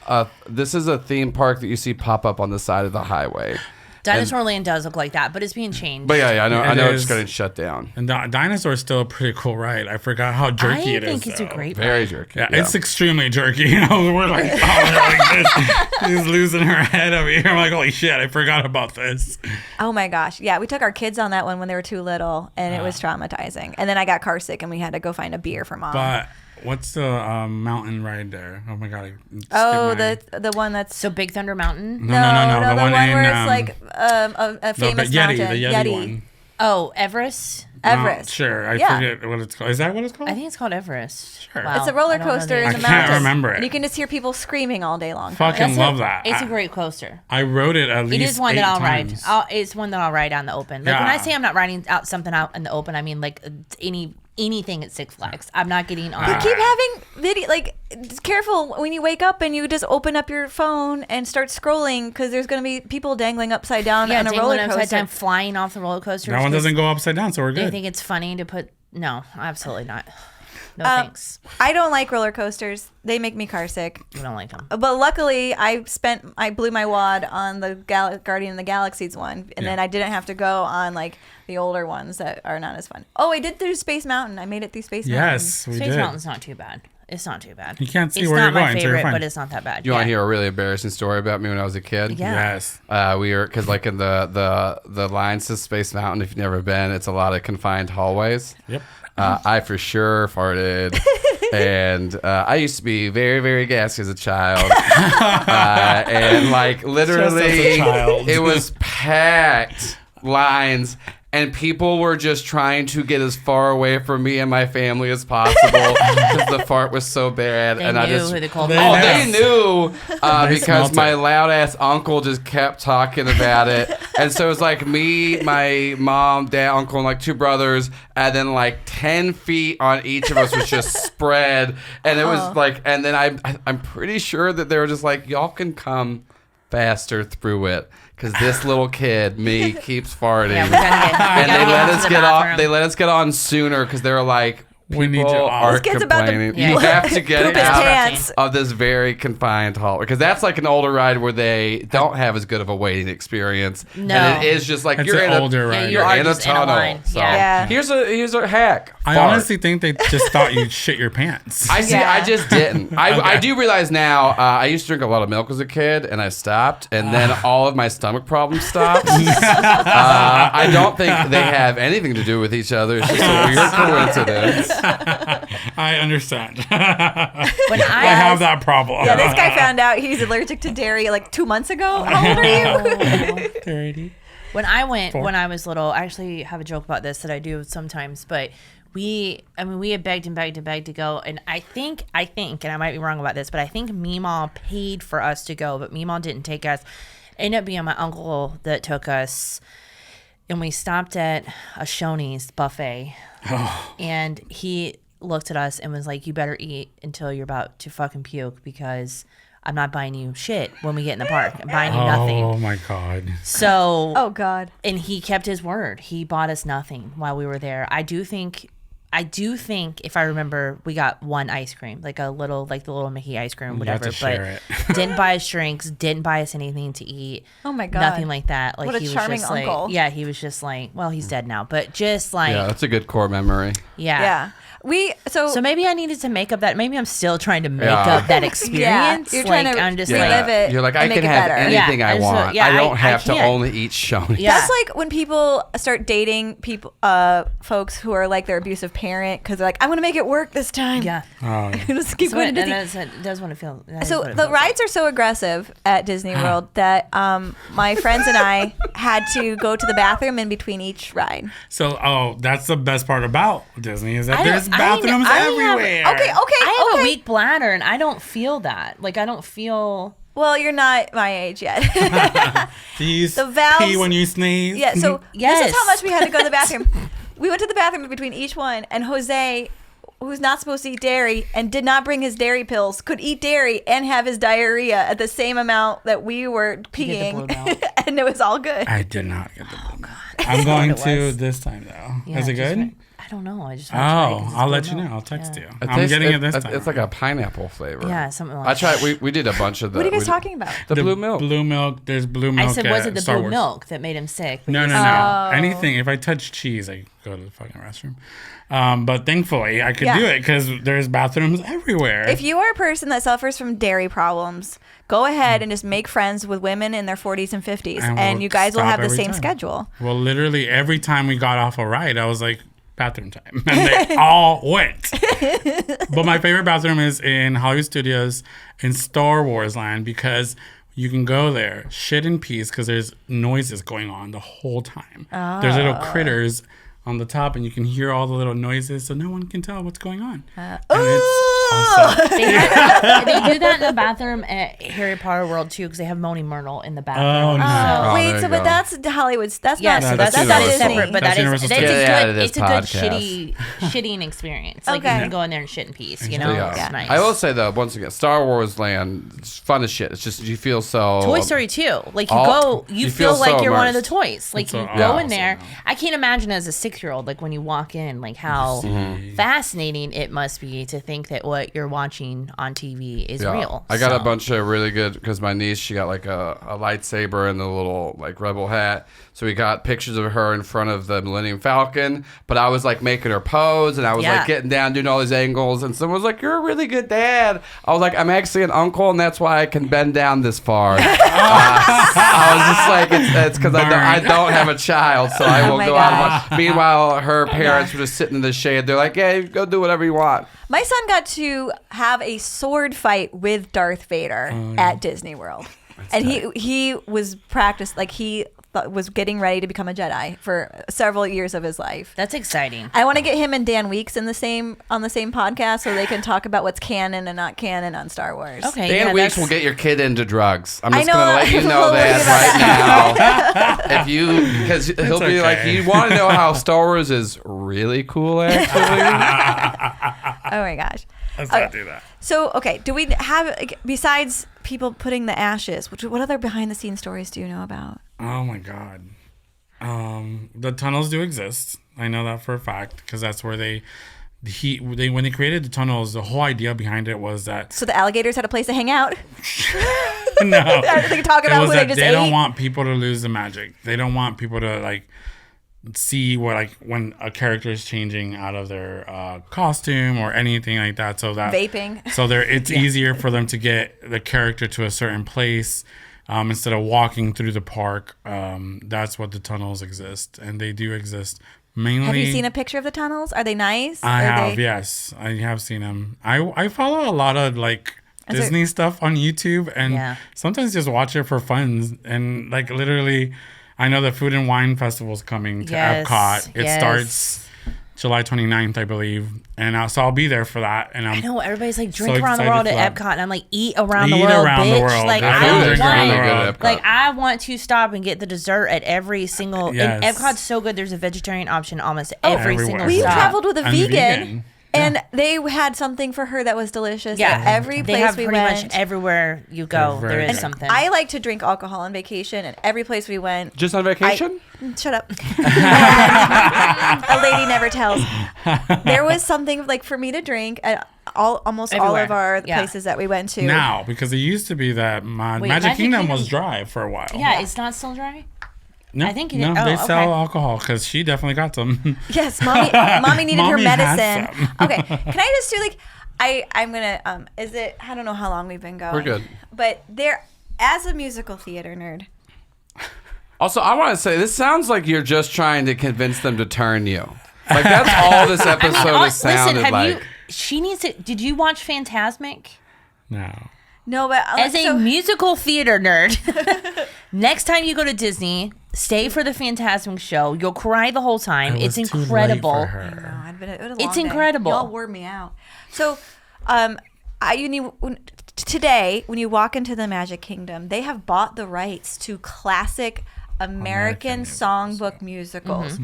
a theme park that you see pop up on the side of the highway.
Dinosaur Land does look like that, but it's being changed.
But yeah, I know
It
it's
is.
getting shut down.
And Dinosaur is still a pretty cool ride. I forgot how jerky it is.
I think it's
though.
a great
Very
ride.
jerky.
Yeah, it's extremely jerky. You know, we're like, she's losing her head over here. I'm like, holy shit, I forgot about this.
Oh my gosh. Yeah, we took our kids on that one when they were too little, and it was traumatizing. And then I got car sick, and we had to go find a beer for Mom.
But what's the mountain ride there? Oh my god.
The one that's
So Big Thunder Mountain.
No.
the one
in,
where it's like a famous mountain.
The Yeti one.
Oh, Everest.
Everest.
Sure, I
Yeah.
forget what it's called. Is that what it's called?
I think it's called Everest.
Sure.
Wow.
It's a roller
I don't know
coaster
the
in
name.
the
I can't
mountains.
remember it.
And you can just hear people screaming all day long.
Fucking love that.
It's a great coaster.
I rode it at least
It is one that
8
I'll
times.
ride. It's one that I'll ride out in the open. Like when I
Yeah.
say I'm not riding out something out in the open, I mean like anything at Six Flags. I'm not getting on.
You keep having video, like, just careful when you wake up and you just open up your phone and start scrolling because there's going to be people dangling upside down on a roller
dangling upside
coaster.
down, flying off the roller coaster.
That one doesn't go upside down, so we're
They
good.
think it's funny to put. No, absolutely not. No thanks.
I don't like roller coasters. They make me car sick.
We don't like them.
But luckily, I blew my wad on the Guardian of the Galaxies one, and then I didn't have to go on like the older ones that are not as fun. Oh, I did through Space Mountain. I made it through Space Mountain.
Yes, we
Space
did.
Mountain's not too bad. It's not too bad.
You can't see
it's
where
not
you're
my
going, so you're
favorite,
fine.
but it's not that bad.
You want to hear a really embarrassing story about me when I was a kid?
Yeah.
Yes.
We were, because like in the lines to Space Mountain, if you've never been, it's a lot of confined hallways.
Yep.
I for sure farted. And I used to be very, very gassy as a child. And like literally,
Just as a child.
it was packed lines. And people were just trying to get as far away from me and my family as possible because the fart was so bad.
They
and
knew
I just,
who the culprit
They
oh,
was.
they knew because
smelt
my
it.
loud ass uncle just kept talking about it. And so it was like me, my mom, dad, uncle, and like 2 brothers, and then like 10 feet on each of us was just spread. And it was like, and then I'm pretty sure that they were just like, y'all can come faster through it because this little kid, me, keeps farting.
Yeah, we gotta
And they let
into
us
the
get
bathroom.
on. They let us get on sooner because they were like,
We need
people
you off.
are
This kid's about to
complaining.
Yeah.
You have to get
poop his
out
pants.
of this very confined hall because that's like an older ride where they don't have as good of a waiting experience.
No.
And it is just like
It's
you're
an
in
older
a,
ride.
Yeah, you
you're
are
in a
just in a
tunnel.
line.
So
Yeah.
here's a hack.
I
Fart.
honestly think they just thought you'd shit your pants.
I see.
Yeah.
I just didn't. I do realize now. I used to drink a lot of milk as a kid, and I stopped, and then all of my stomach problems stopped. I don't think they have anything to do with each other. It's just a weird coincidence.
I understand.
When
I have that problem.
Yeah, this guy found out he's allergic to dairy like 2 months ago. How old are you?
30.
When I went,
4.
when I was little, I actually have a joke about this that I do sometimes, but we had begged and begged and begged to go. And I think, and I might be wrong about this, but I think Meemaw paid for us to go, but Meemaw didn't take us. Ended up being my uncle that took us. And we stopped at a Shoney's buffet. And he looked at us and was like, you better eat until you're about to fucking puke because I'm not buying you shit when we get in the park. I'm buying you nothing.
Oh my god.
So,
Oh God.
and he kept his word. He bought us nothing while we were there. I do think if I remember, we got one ice cream, like a little, like the little Mickey ice cream,
You have
whatever.
to share
But didn't buy us drinks, didn't buy us anything to eat.
Oh my God.
Nothing like that. Like
What a
he was
charming
just
uncle.
like, yeah, he was just like, well, he's dead now, but just like,
Yeah, that's a good core memory.
Yeah.
So maybe I needed to make up that. Maybe I'm still trying to make
Yeah.
up that experience.
You're trying
like,
to
I'm just
relive
like,
it.
You're like,
and
I
make
can
it
have
better.
anything
Yeah,
I
and so-
want.
yeah,
I don't
I
have to
can't.
only eat Shoney's.
Yeah.
That's like when people start dating people, folks who are like their abusive parent because they're like, I'm going to make it work this time.
yeah.
Oh,
Just keep
So
going to
it,
Disney.
and it does want to feel. that is
So
what it
the
feels like.
rides are so aggressive at Disney World that my friends and I had to go to the bathroom in between each ride.
so that's the best part about Disney is that
I
there's
don't- I
bathrooms
have-
everywhere.
Okay.
I have a weak bladder and I don't feel that. Like I don't feel.
Well, you're not my age yet.
Do you
The valves-
pee when you sneeze?
Yeah, so this
Yes.
is how much we had to go to the bathroom. We went to the bathroom in between each one, and Jose, who's not supposed to eat dairy and did not bring his dairy pills, could eat dairy and have his diarrhea at the same amount that we were
get the
peeing,
blue belt.
and it was all good.
I did not get the blue. I'm going to this time though.
Yeah,
Is it
just
good?
I I don't know. I just
I'll let you know. I'll text you. I'm getting it this time.
It's like a pineapple flavor.
Yeah, something like
I tried. We did a bunch of the.
What are you guys talking about?
The blue milk.
Blue milk. There's blue milk.
I said, was it the
Star
blue
Wars.
milk that made him sick?
No.
Oh.
Anything. If I touch cheese, I go to the fucking restroom. But thankfully, I could do it because there's bathrooms everywhere.
If you are a person that suffers from dairy problems, go ahead and just make friends with women in their 40s and 50s, and you guys will have the same schedule.
Well, literally every time we got off a ride, I was like, bathroom time. And they all went. But my favorite bathroom is in Hollywood Studios in Star Wars Land because you can go there, shit in peace, because there's noises going on the whole time. There's little critters on the top, and you can hear all the little noises, so no one can tell what's going on. And it's awesome.
They do that in the bathroom at Harry Potter World too, because they have Moaning Myrtle in the bathroom.
Oh, no.
Wait,
there
so
you
but
go.
that's Hollywood's. That's
Yeah,
not.
so
that's
that is
Universal.
separate, but
That's
that is
Universal
that's
Studios.
a
Yeah,
good.
it is
It's a good
podcast.
shitting experience. Like
Okay.
you can go in there and shit in peace. You know,
Yeah.
it's nice.
I will say though, once again, Star Wars Land, it's fun as shit. It's just you feel so.
Toy Story too. Like you
all-
go, you
you
feel
feel
like
so
you're one of the
immersed.
toys. Like
It's
you
so
go
awesome.
in there. I can't imagine as a 6-year-old, like when you walk in, like how fascinating it must be to think that what you're watching on TV is real.
I got a
So-
bunch of really good because my niece, she got like a lightsaber and the little like rebel hat. So we got pictures of her in front of the Millennium Falcon. But I was like making her pose and I was
Yeah.
like getting down, doing all these angles. And someone was like, "You're a really good dad." I was like, "I'm actually an uncle, and that's why I can bend down this far." I was just like, "It's because I don't have a child, so I will
my
go out."
gosh.
And watch. Meanwhile, her parents were just sitting in the shade. They're like, "Yeah, go do whatever you want."
My son got to have a sword fight with Darth Vader at Disney World, and he was practiced like he was getting ready to become a Jedi for several years of his life.
That's exciting.
I want to get him and Dan Weeks on the same podcast so they can talk about what's canon and not canon on Star Wars.
Okay,
Dan
yeah,
Weeks
that's-
will get your kid into drugs. I'm
I
just
know.
going to let you know
We'll
that right now. If you, because he'll be like,
okay.
you want to know how Star Wars is really cool, actually?
Oh my gosh.
Let's not do that.
So, okay, do we have, like, besides people putting the ashes, what other behind the scenes stories do you know about?
Oh my god. The tunnels do exist. I know that for a fact because that's where they when they created the tunnels, the whole idea behind it was that
So the alligators had a place to hang out?
no,
They can talk
it
about
was
who they
that
just
they
ate?
don't want people to lose the magic. They don't want people to like see what like when a character is changing out of their costume or anything like that. So that
Vaping.
So it's easier for them to get the character to a certain place. Instead of walking through the park, that's what the tunnels exist, and they do exist mainly.
Have you seen a picture of the tunnels? Are they nice?
I
Are
have,
they-
yes, I have seen them. I follow a lot of like
Is there-
Disney stuff on YouTube, and
Yeah.
sometimes just watch it for fun. And like literally, I know the Food and Wine Festival's coming to
Yes,
Epcot. It
yes.
starts July 29th, I believe, and so I'll be there for that. And
I know everybody's like
So
drink around the
excited
world
for
at
that.
Epcot, and I'm like eat around the
Eat
world,
around the
bitch.
world.
Like
There's
I
food
don't
and drink
want.
around the world.
Like I want to stop and get the dessert at every single.
Yes.
And Epcot's so good. There's a vegetarian option almost
Oh,
every
Everywhere.
single
We
stop.
traveled with a
I'm
vegan,
vegan.
and they had something for her that was delicious.
Yeah,
at every
they
place
have
we
pretty
went.
much everywhere you go.
They're
There
very
is
good.
something.
I like to drink alcohol on vacation, and every place we went.
Just on vacation?
Shut up. A lady never tells. There was something like for me to drink at almost all
Everywhere.
of our
Yeah.
places that we went to.
now, because it used to be that
Wait,
Magic Kingdom
Kingdom-
was dry for a while.
yeah, it's not still dry.
No,
I think it
no,
is. Oh,
they sell
okay.
alcohol because she definitely got some.
Yes, mommy needed her
Mommy has
medicine.
some.
Okay, can I just do like I'm gonna is it I don't know how long we've been going.
We're good.
But there, as a musical theater nerd,
Also, I want to say, this sounds like you're just trying to convince them to turn you. Like, that's all this episode has sounded
have
like.
you? She needs to. Did you watch Phantasmic?
No.
no, but
As a musical theater nerd, next time you go to Disney, stay for the Phantasmic show. You'll cry the whole time.
It
It's
was too late
incredible.
for her.
It's
incredible.
Y'all wore me out. So, today when you walk into the Magic Kingdom, they have bought the rights to classic American songbook musicals,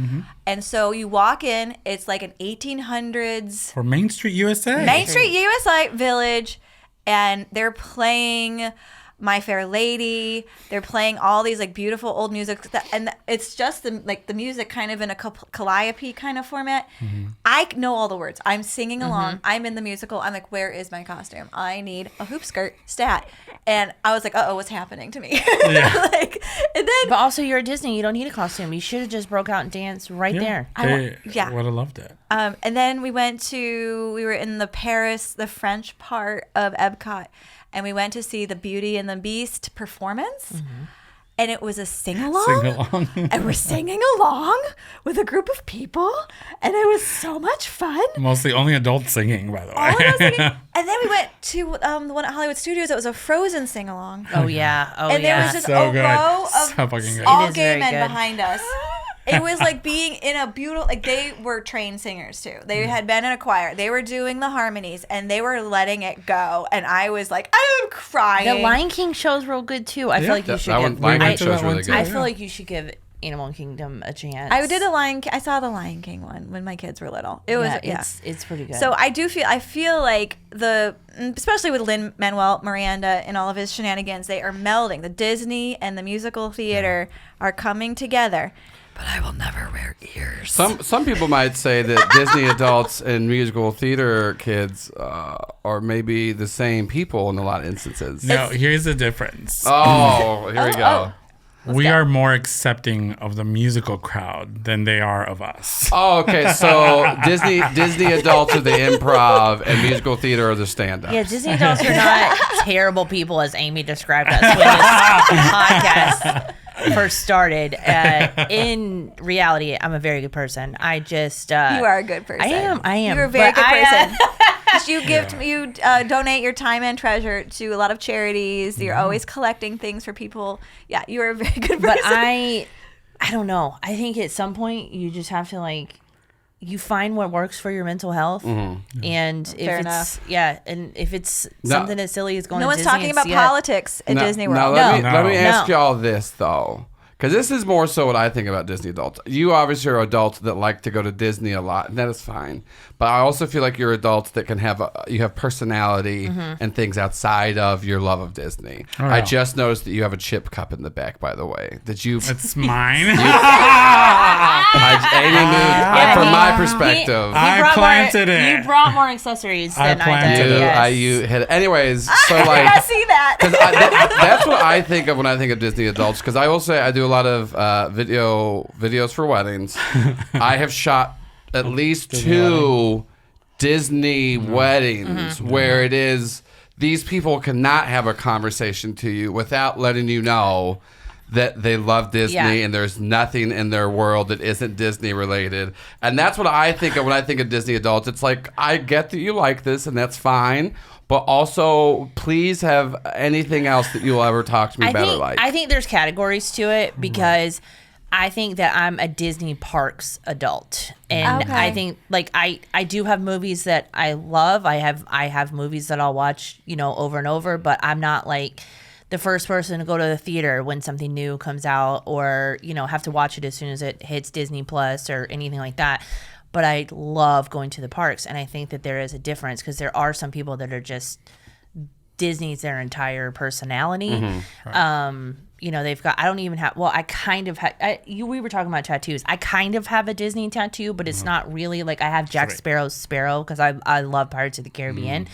and so you walk in. It's like an 1800s
For Main Street USA.
Main Street USA Village, and they're playing My Fair Lady. They're playing all these like beautiful old music, and it's just the music kind of in a calliope kind of format. I know all the words. I'm singing along. I'm in the musical. I'm like, where is my costume? I need a hoop skirt stat. And I was like, what's happening to me? Like, and then,
but also you're at Disney. You don't need a costume. You should have just broke out and danced right there.
They would have loved it.
And then we were in the French part of Epcot, and we went to see the Beauty and the Beast performance. And it was a sing-along. And we're singing along with a group of people. And it was so much fun.
Mostly only adults singing, by the way.
All adults singing. And then we went to the one at Hollywood Studios. It was a Frozen sing-along.
Oh, yeah.
And there was just
so
a
good.
row
So
of
fucking good.
all
It is
gay
very
men
good.
behind us. It was like being in a beautiful, like they were trained singers too. They had been in a choir. They were doing the harmonies and they were letting it go. And I was like, I'm crying.
The Lion King show's real good too. I feel like you should give.
Lion King show's really good.
I feel like you should give Animal Kingdom a chance.
I saw the Lion King one when my kids were little. It was
it's pretty good.
So I feel like especially with Lin-Manuel Miranda and all of his shenanigans, they are melding. The Disney and the musical theater are coming together. But I will never wear ears.
Some people might say that Disney adults and musical theater kids are maybe the same people in a lot of instances.
No, here's the difference.
Oh, here we go.
We are more accepting of the musical crowd than they are of us.
Oh, okay. So Disney adults are the improv and musical theater are the stand-ups.
Yeah, Disney adults are not terrible people as Amy described us when this podcast first started. In reality, I'm a very good person. I just
you are a good person.
I am.
You're a very good person. You donate your time and treasure to a lot of charities. You're always collecting things for people. Yeah, you're a very good person.
But I don't know. I think at some point you just have to you find what works for your mental health. And if it's something as silly as going to Disney.
No one's talking about politics at Disney World.
Let me ask y'all this though. Because this is more so what I think about Disney adults. You obviously are adults that like to go to Disney a lot, and that is fine. But I also feel like you're adults that can have personality and things outside of your love of Disney.
Oh, yeah.
I just noticed that you have a chip cup in the back, by the way.
It's mine.
Amy moved from my perspective.
I planted it.
You brought more accessories than I
planted
did.
it.
Yes.
You hit it. Anyways, so
I see that.
that's what I think of when I think of Disney adults. Because I will say I do a lot of videos for weddings. I have shot at least 2 Disney weddings where it is these people cannot have a conversation to you without letting you know that they love Disney and there's nothing in their world that isn't Disney related. And that's what I think of when I think of Disney adults. It's like, I get that you like this and that's fine, but also please have anything else that you'll ever talk to me about or like.
I think there's categories to it because I think that I'm a Disney parks adult. And I think I do have movies that I love. I have movies that I'll watch, over and over, but I'm not like the first person to go to the theater when something new comes out or, have to watch it as soon as it hits Disney Plus or anything like that. But I love going to the parks. And I think that there is a difference because there are some people that are just Disney's their entire personality.
Right.
They've got, I don't even have, well, I kind of have, we were talking about tattoos. I kind of have a Disney tattoo, but it's not really like I have Jack Sparrow's Sparrow because I love Pirates of the Caribbean.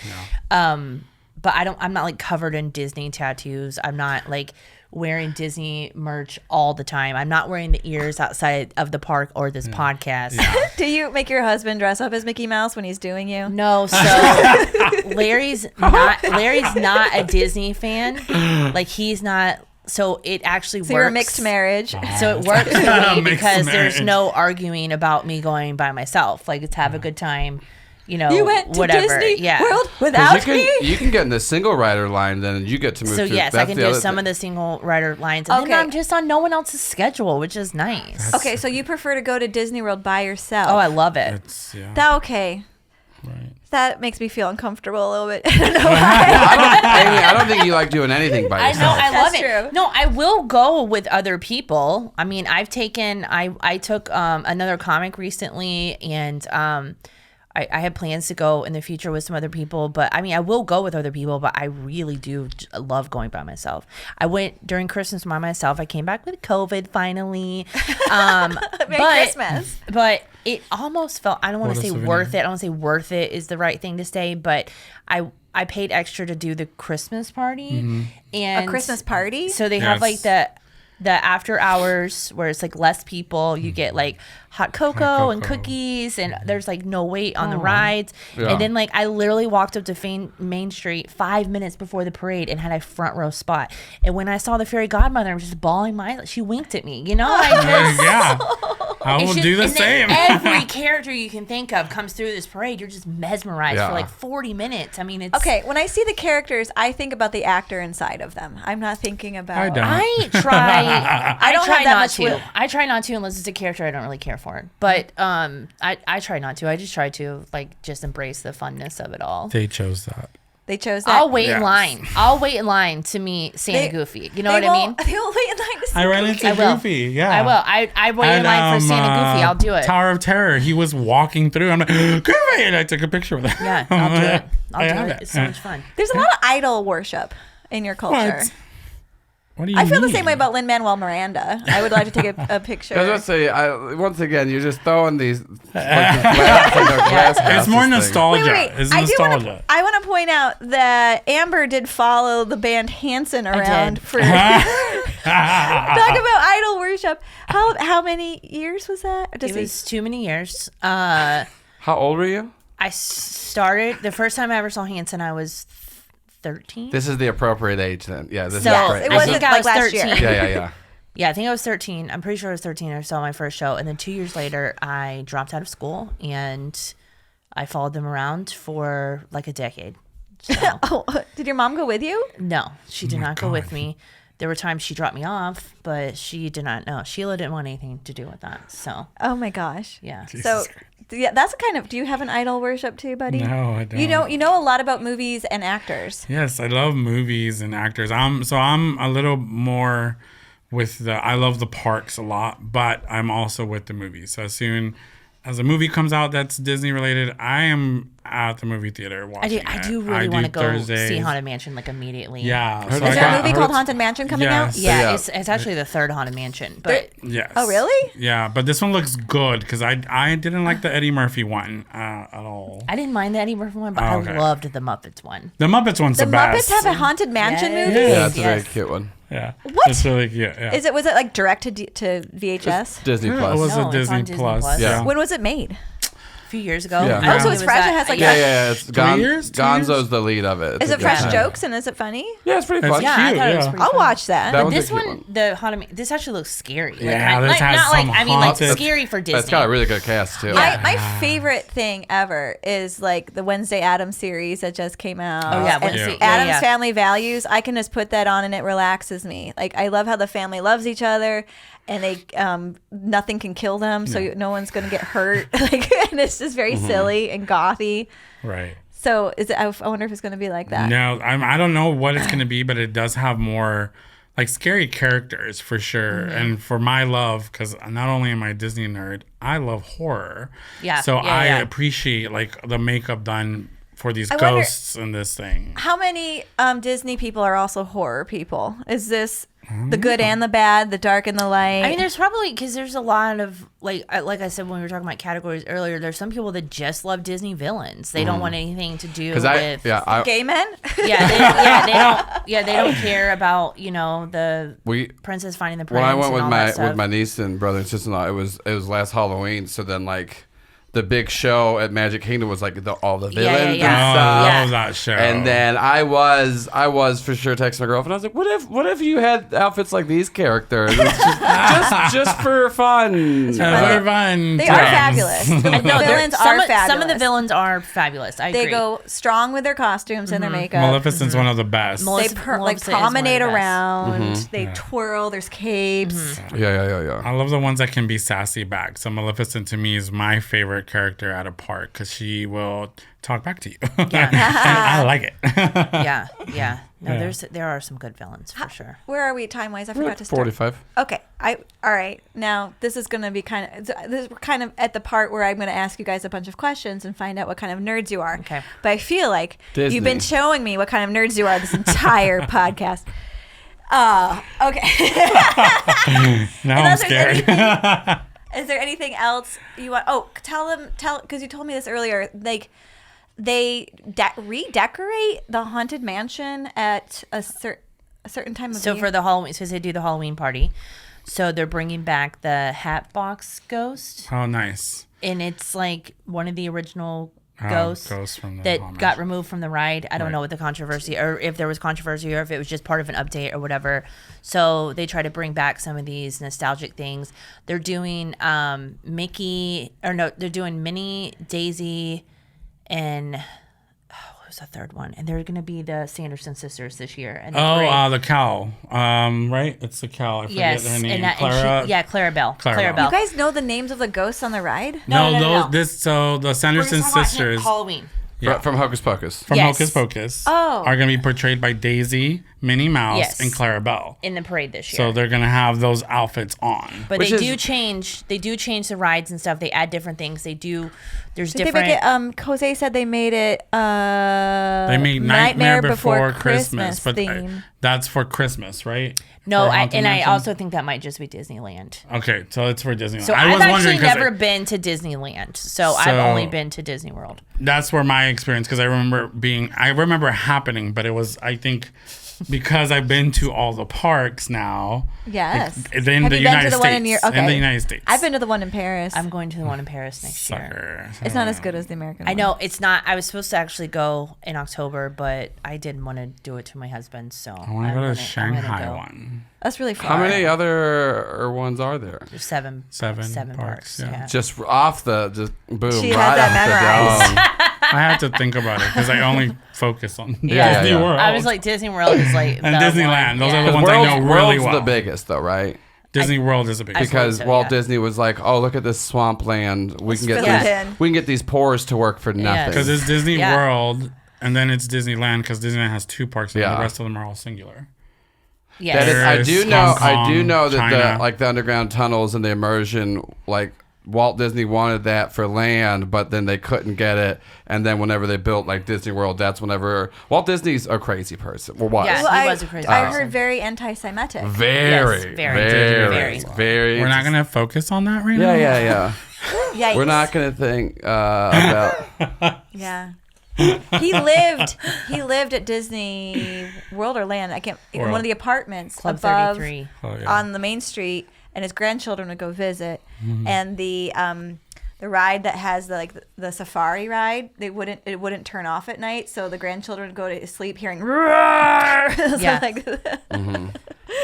But I'm not like covered in Disney tattoos. I'm not like wearing Disney merch all the time. I'm not wearing the ears outside of the park or this podcast.
Do you make your husband dress up as Mickey Mouse when he's doing you?
No, so Larry's not a Disney fan. Like he's not. So it actually works.
So you're a mixed marriage.
So it works for me
Mixed
because there's
marriage.
no arguing about me going by myself. Like let's have a good time.
You went to
whatever.
Disney
Yeah.
World without me?
You can get in the single rider line then and you get to move
So
through.
yes, I can do some of the single rider lines. And then I'm just on no one else's schedule, which is nice.
Okay, so you prefer to go to Disney World by yourself.
Oh, I love it.
It's,
Okay.
Right.
That makes me feel uncomfortable a little bit. I don't know why.
I don't think you like doing anything by
I
yourself.
know, I love
That's
it.
true.
No, I will go with other people. I mean, I took another comic recently, and I have plans to go in the future with some other people, but I mean, I will go with other people, but I really do love going by myself. I went during Christmas by myself. I came back with COVID finally.
Merry Christmas.
But it almost felt, I don't want
What
to
a
say
souvenir.
worth it. I don't want to say worth it is the right thing to say, but I paid extra to do the Christmas party. And
A Christmas party?
So they have like
Yes.
the after hours where it's like less people. You get like hot cocoa and cookies, and there's like no wait on the rides.
Yeah.
And then like I literally walked up to Main Street 5 minutes before the parade and had a front row spot. And when I saw the fairy godmother, I was just bawling my eyes. She winked at me, you know. I just,
Yeah. I will
it's just-
do the
and then
same.
Every character you can think of comes through this parade. You're just mesmerized
Yeah.
for like 40 minutes. I mean, it's
Okay, when I see the characters, I think about the actor inside of them. I'm not thinking about.
I don't.
I try. I
don't
try
have that
not
much
to.
will.
I try not to unless it's a character I don't really care for. But I try not to. I just try to like just embrace the funness of it all.
They chose that.
They chose that.
I'll wait in
Yes.
line. I'll wait in line to meet Santa
They-
Goofy. You know what I mean?
They will wait in line to see
I ran
Goofy.
into
will.
Goofy. Yeah.
I will. I wait in line for Santa Goofy. I'll do it.
Tower of Terror. He was walking through. I'm like, Goofy! And I took a picture with him.
Yeah, I'll do it.
I
I'll
have
do it. It's so much fun.
There's a lot of idol worship in your culture.
What do you
I feel the
mean?
same way about Lin-Manuel Miranda. I would like to take a picture.
I was about to say, once again, you're just throwing these glass
It's
houses
more
thing.
nostalgia.
Wait.
It's
I do want
nostalgia.
to. I want to point out that Amber did follow the band Hanson around
did.
for. Talk about idol worship. How many years was that?
It was too many years.
How old were you?
I started the first time I ever saw Hanson. I was 13.
This is the appropriate age then. Yeah, this
So,
is
Yes,
great.
it
This
wasn't
is-
I
like
was
last
13.
year.
yeah.
Yeah, I think I was 13. I'm pretty sure I was 13. I saw my first show, and then 2 years later, I dropped out of school and I followed them around for like a decade. So,
Oh, did your mom go with you?
no, she did not go with me. There were times she dropped me off, but she did not know. Sheila didn't want anything to do with that. So,
Oh my gosh.
yeah.
So, yeah, that's a kind of. Do you have an idol worship too, buddy?
No, I don't.
You know a lot about movies and actors.
Yes, I love movies and actors. I'm a little more with I love the parks a lot, but I'm also with the movies. So as soon as a movie comes out that's Disney related, I am at the movie theater watching
I
it.
do really want to go
Thursdays.
see Haunted Mansion like immediately.
Yeah.
Heard
so
that.
Is
I
there a
got-
movie called Haunted Mansion coming out?
Yes.
Yeah,
Yeah.
it's actually the third Haunted Mansion, but
Yes.
Oh, really?
Yeah, but this one looks good because I didn't like the Eddie Murphy one at all.
I didn't mind the Eddie Murphy one, but
Oh, okay.
I loved the Muppets one.
The Muppets one's
The
the,
Muppets
best.
have a Haunted Mansion
Yes.
movie.
Yeah, it's a very
Yes.
cute one.
Yeah.
What?
It's really cute. Yeah.
Was it like directed to VHS?
Disney
Yeah,
Plus.
it was
No,
a
it's
Disney
on Disney
Plus.
Plus.
Yeah.
When was it made?
A few years ago.
Yeah.
I don't
Oh, so
think
it's
it was
fresh?
that-
It has, like,
Yeah. It's
2 years? 2 years?
Gonzo's the lead of it. It's
Is
a
it
good
fresh
time.
jokes and is it funny?
Yeah, it's pretty
It's
fun.
Yeah, I
cute,
thought it was
yeah.
pretty
I'll
fun.
watch that.
That
But
one's
this
a cute
one, the Haunted, this actually looks scary.
Yeah,
like,
this has
not like
some
I mean like
haunted-
scary for Disney.
It's got a really good cast too.
My favorite thing ever is like the Wednesday Addams series that just came out.
Oh, yeah,
And
Wednesday-
Addams
yeah.
Family Values. I can just put that on and it relaxes me. Like I love how the family loves each other and they nothing can kill them, so no one's gonna get hurt. Like and it's just very silly and gothy.
Right.
So is it? I wonder if it's gonna be like that.
No, I don't know what it's gonna be, but it does have more like scary characters for sure.
Mm-hmm.
And for my love, because not only am I a Disney nerd, I love horror.
Yeah,
So
yeah,
I
yeah.
appreciate like the makeup done for these
wonder-
ghosts in this thing.
How many Disney people are also horror people? Is this the good and the bad, the dark and the light?
I mean, there's probably because there's a lot of like I said when we were talking about categories earlier. There's some people that just love Disney villains. They don't want anything to do
Because
with
gay men.
they don't care about the
we
princess finding the
when
prince.
I went
and
with
all that stuff.
my niece and brother and sister-in-law, it was last Halloween. So then like the big show at Magic Kingdom was like all the villains
yeah.
and
Oh, I
stuff.
Yeah.
love that show.
And then I was for sure texting my girlfriend. I was like, "What if you had outfits like these characters? It's just for fun."
they're fun.
They are
times.
fabulous.
No,
The villains are fabulous.
Some of the villains are fabulous. I agree.
They go strong with their costumes and their makeup.
Maleficent's one of the best.
Male-
They
Maleficent
like
is one of the
promenade
best.
around. They twirl. There's capes.
Yeah.
I love the ones that can be sassy back. So Maleficent to me is my favorite character at a park because she will talk back to you. I like it.
yeah. No,
Yeah.
there are some good villains for sure.
Where are we time wise? I forgot to start.
45.
Okay. All right. Now this is going to be we're kind of at the part where I'm going to ask you guys a bunch of questions and find out what kind of nerds you are.
Okay.
But I feel like
Disney.
you've been showing me what kind of nerds you are this entire podcast. Okay.
Oh,
Now I'm
Unless there's
scared.
Is there anything else you want? Oh, tell because you told me this earlier. Like they redecorate the haunted mansion at a certain time of
So
year.
for the Halloween, since they do the Halloween party, so they're bringing back the Hatbox Ghost,
Oh, nice.
and it's like one of the original
Oh,
ghosts
ghosts from the
that
Haunted
got
Mansion.
removed from the ride. I don't
Right.
know what the controversy, or if there was controversy, or if it was just part of an update or whatever. So they try to bring back some of these nostalgic things. They're doing they're doing Minnie, Daisy, and what was the third one? And they're going to be the Sanderson sisters this year. And the parade.
The cow. Right? It's the cow. I forget
Yes,
her name.
and
Clara.
Clarabelle.
Clarabelle.
you guys know the names of the ghosts on the ride?
No.
So the Sanderson sisters
Halloween.
Yeah.
From Hocus Pocus.
from
Yes.
Hocus Pocus
Oh.
are going to be portrayed by Daisy, Minnie Mouse,
Yes.
and Clarabelle.
In the parade this year.
So they're going to have those outfits on.
But
Which
they
is-
do change the rides and stuff. They add different things. There's
Did
different.
they make it? Jose said they made it.
They made Nightmare Before Christmas, but
theme.
that's for Christmas, right?
No,
For Haunted
I
Mansion?
also think that might just be Disneyland.
Okay, so it's for Disneyland.
So
I
I've
was
actually
wondering 'cause
never been to Disneyland. So I've
So-
only been to Disney World.
that's where my experience, because I remember it happening, but it was, I think, because I've been to all the parks now.
Yes.
In
Have
the
you been
United
to the
States.
one in your? Okay.
In the United States.
I've been to the one in Paris.
I'm going to the one in Paris next year.
Sucker.
It's not as good as the American one.
I know it's not. I was supposed to actually go in October, but I didn't want to do it to my husband. So
I want to go to the
I'm
Shanghai
gonna go.
one.
That's really far.
How many other ones are there?
There's seven
Seven
parks.
parks, yeah.
Just off just boom.
She
right
had that
off the dome.
I had to think about it because I only focus on
Yeah,
Disney
yeah.
World.
I was like, Disney World is like
and
the
Disneyland.
one.
Those are the
Yeah.
ones I know really
World's
well.
the biggest though, right?
Disney World is a big.
Because
so,
Walt
yeah.
Disney was like, "Oh, look at this swampland. We can get
fill it
these.
in."
We can get these pores to work for nothing."
Because it's Disney
Yeah.
World and then it's Disneyland because Disneyland has two parks and
Yeah.
the rest of them are all singular.
Yes.
That is, I
Paris,
do know.
Hong
I do
Kong,
know that
China.
the underground tunnels and the immersion, like Walt Disney wanted that for land, but then they couldn't get it. And then whenever they built like Disney World, that's whenever Walt Disney's a crazy person. Well, was
Yeah.
Well,
He was a crazy
I
person.
heard very anti-Semitic.
very,
Yes,
very, very.
We're not going to focus on that right
Yeah,
now.
yeah, yeah.
Yikes.
We're not gonna think about.
Yeah. He lived at Disney World or Land. I can't. In one of the apartments
Club
above
33.
Oh, yeah.
on the main street, and his grandchildren would go visit. And the ride that has the safari ride, it wouldn't turn off at night, so the grandchildren would go to sleep hearing roar. So
Yeah.
like,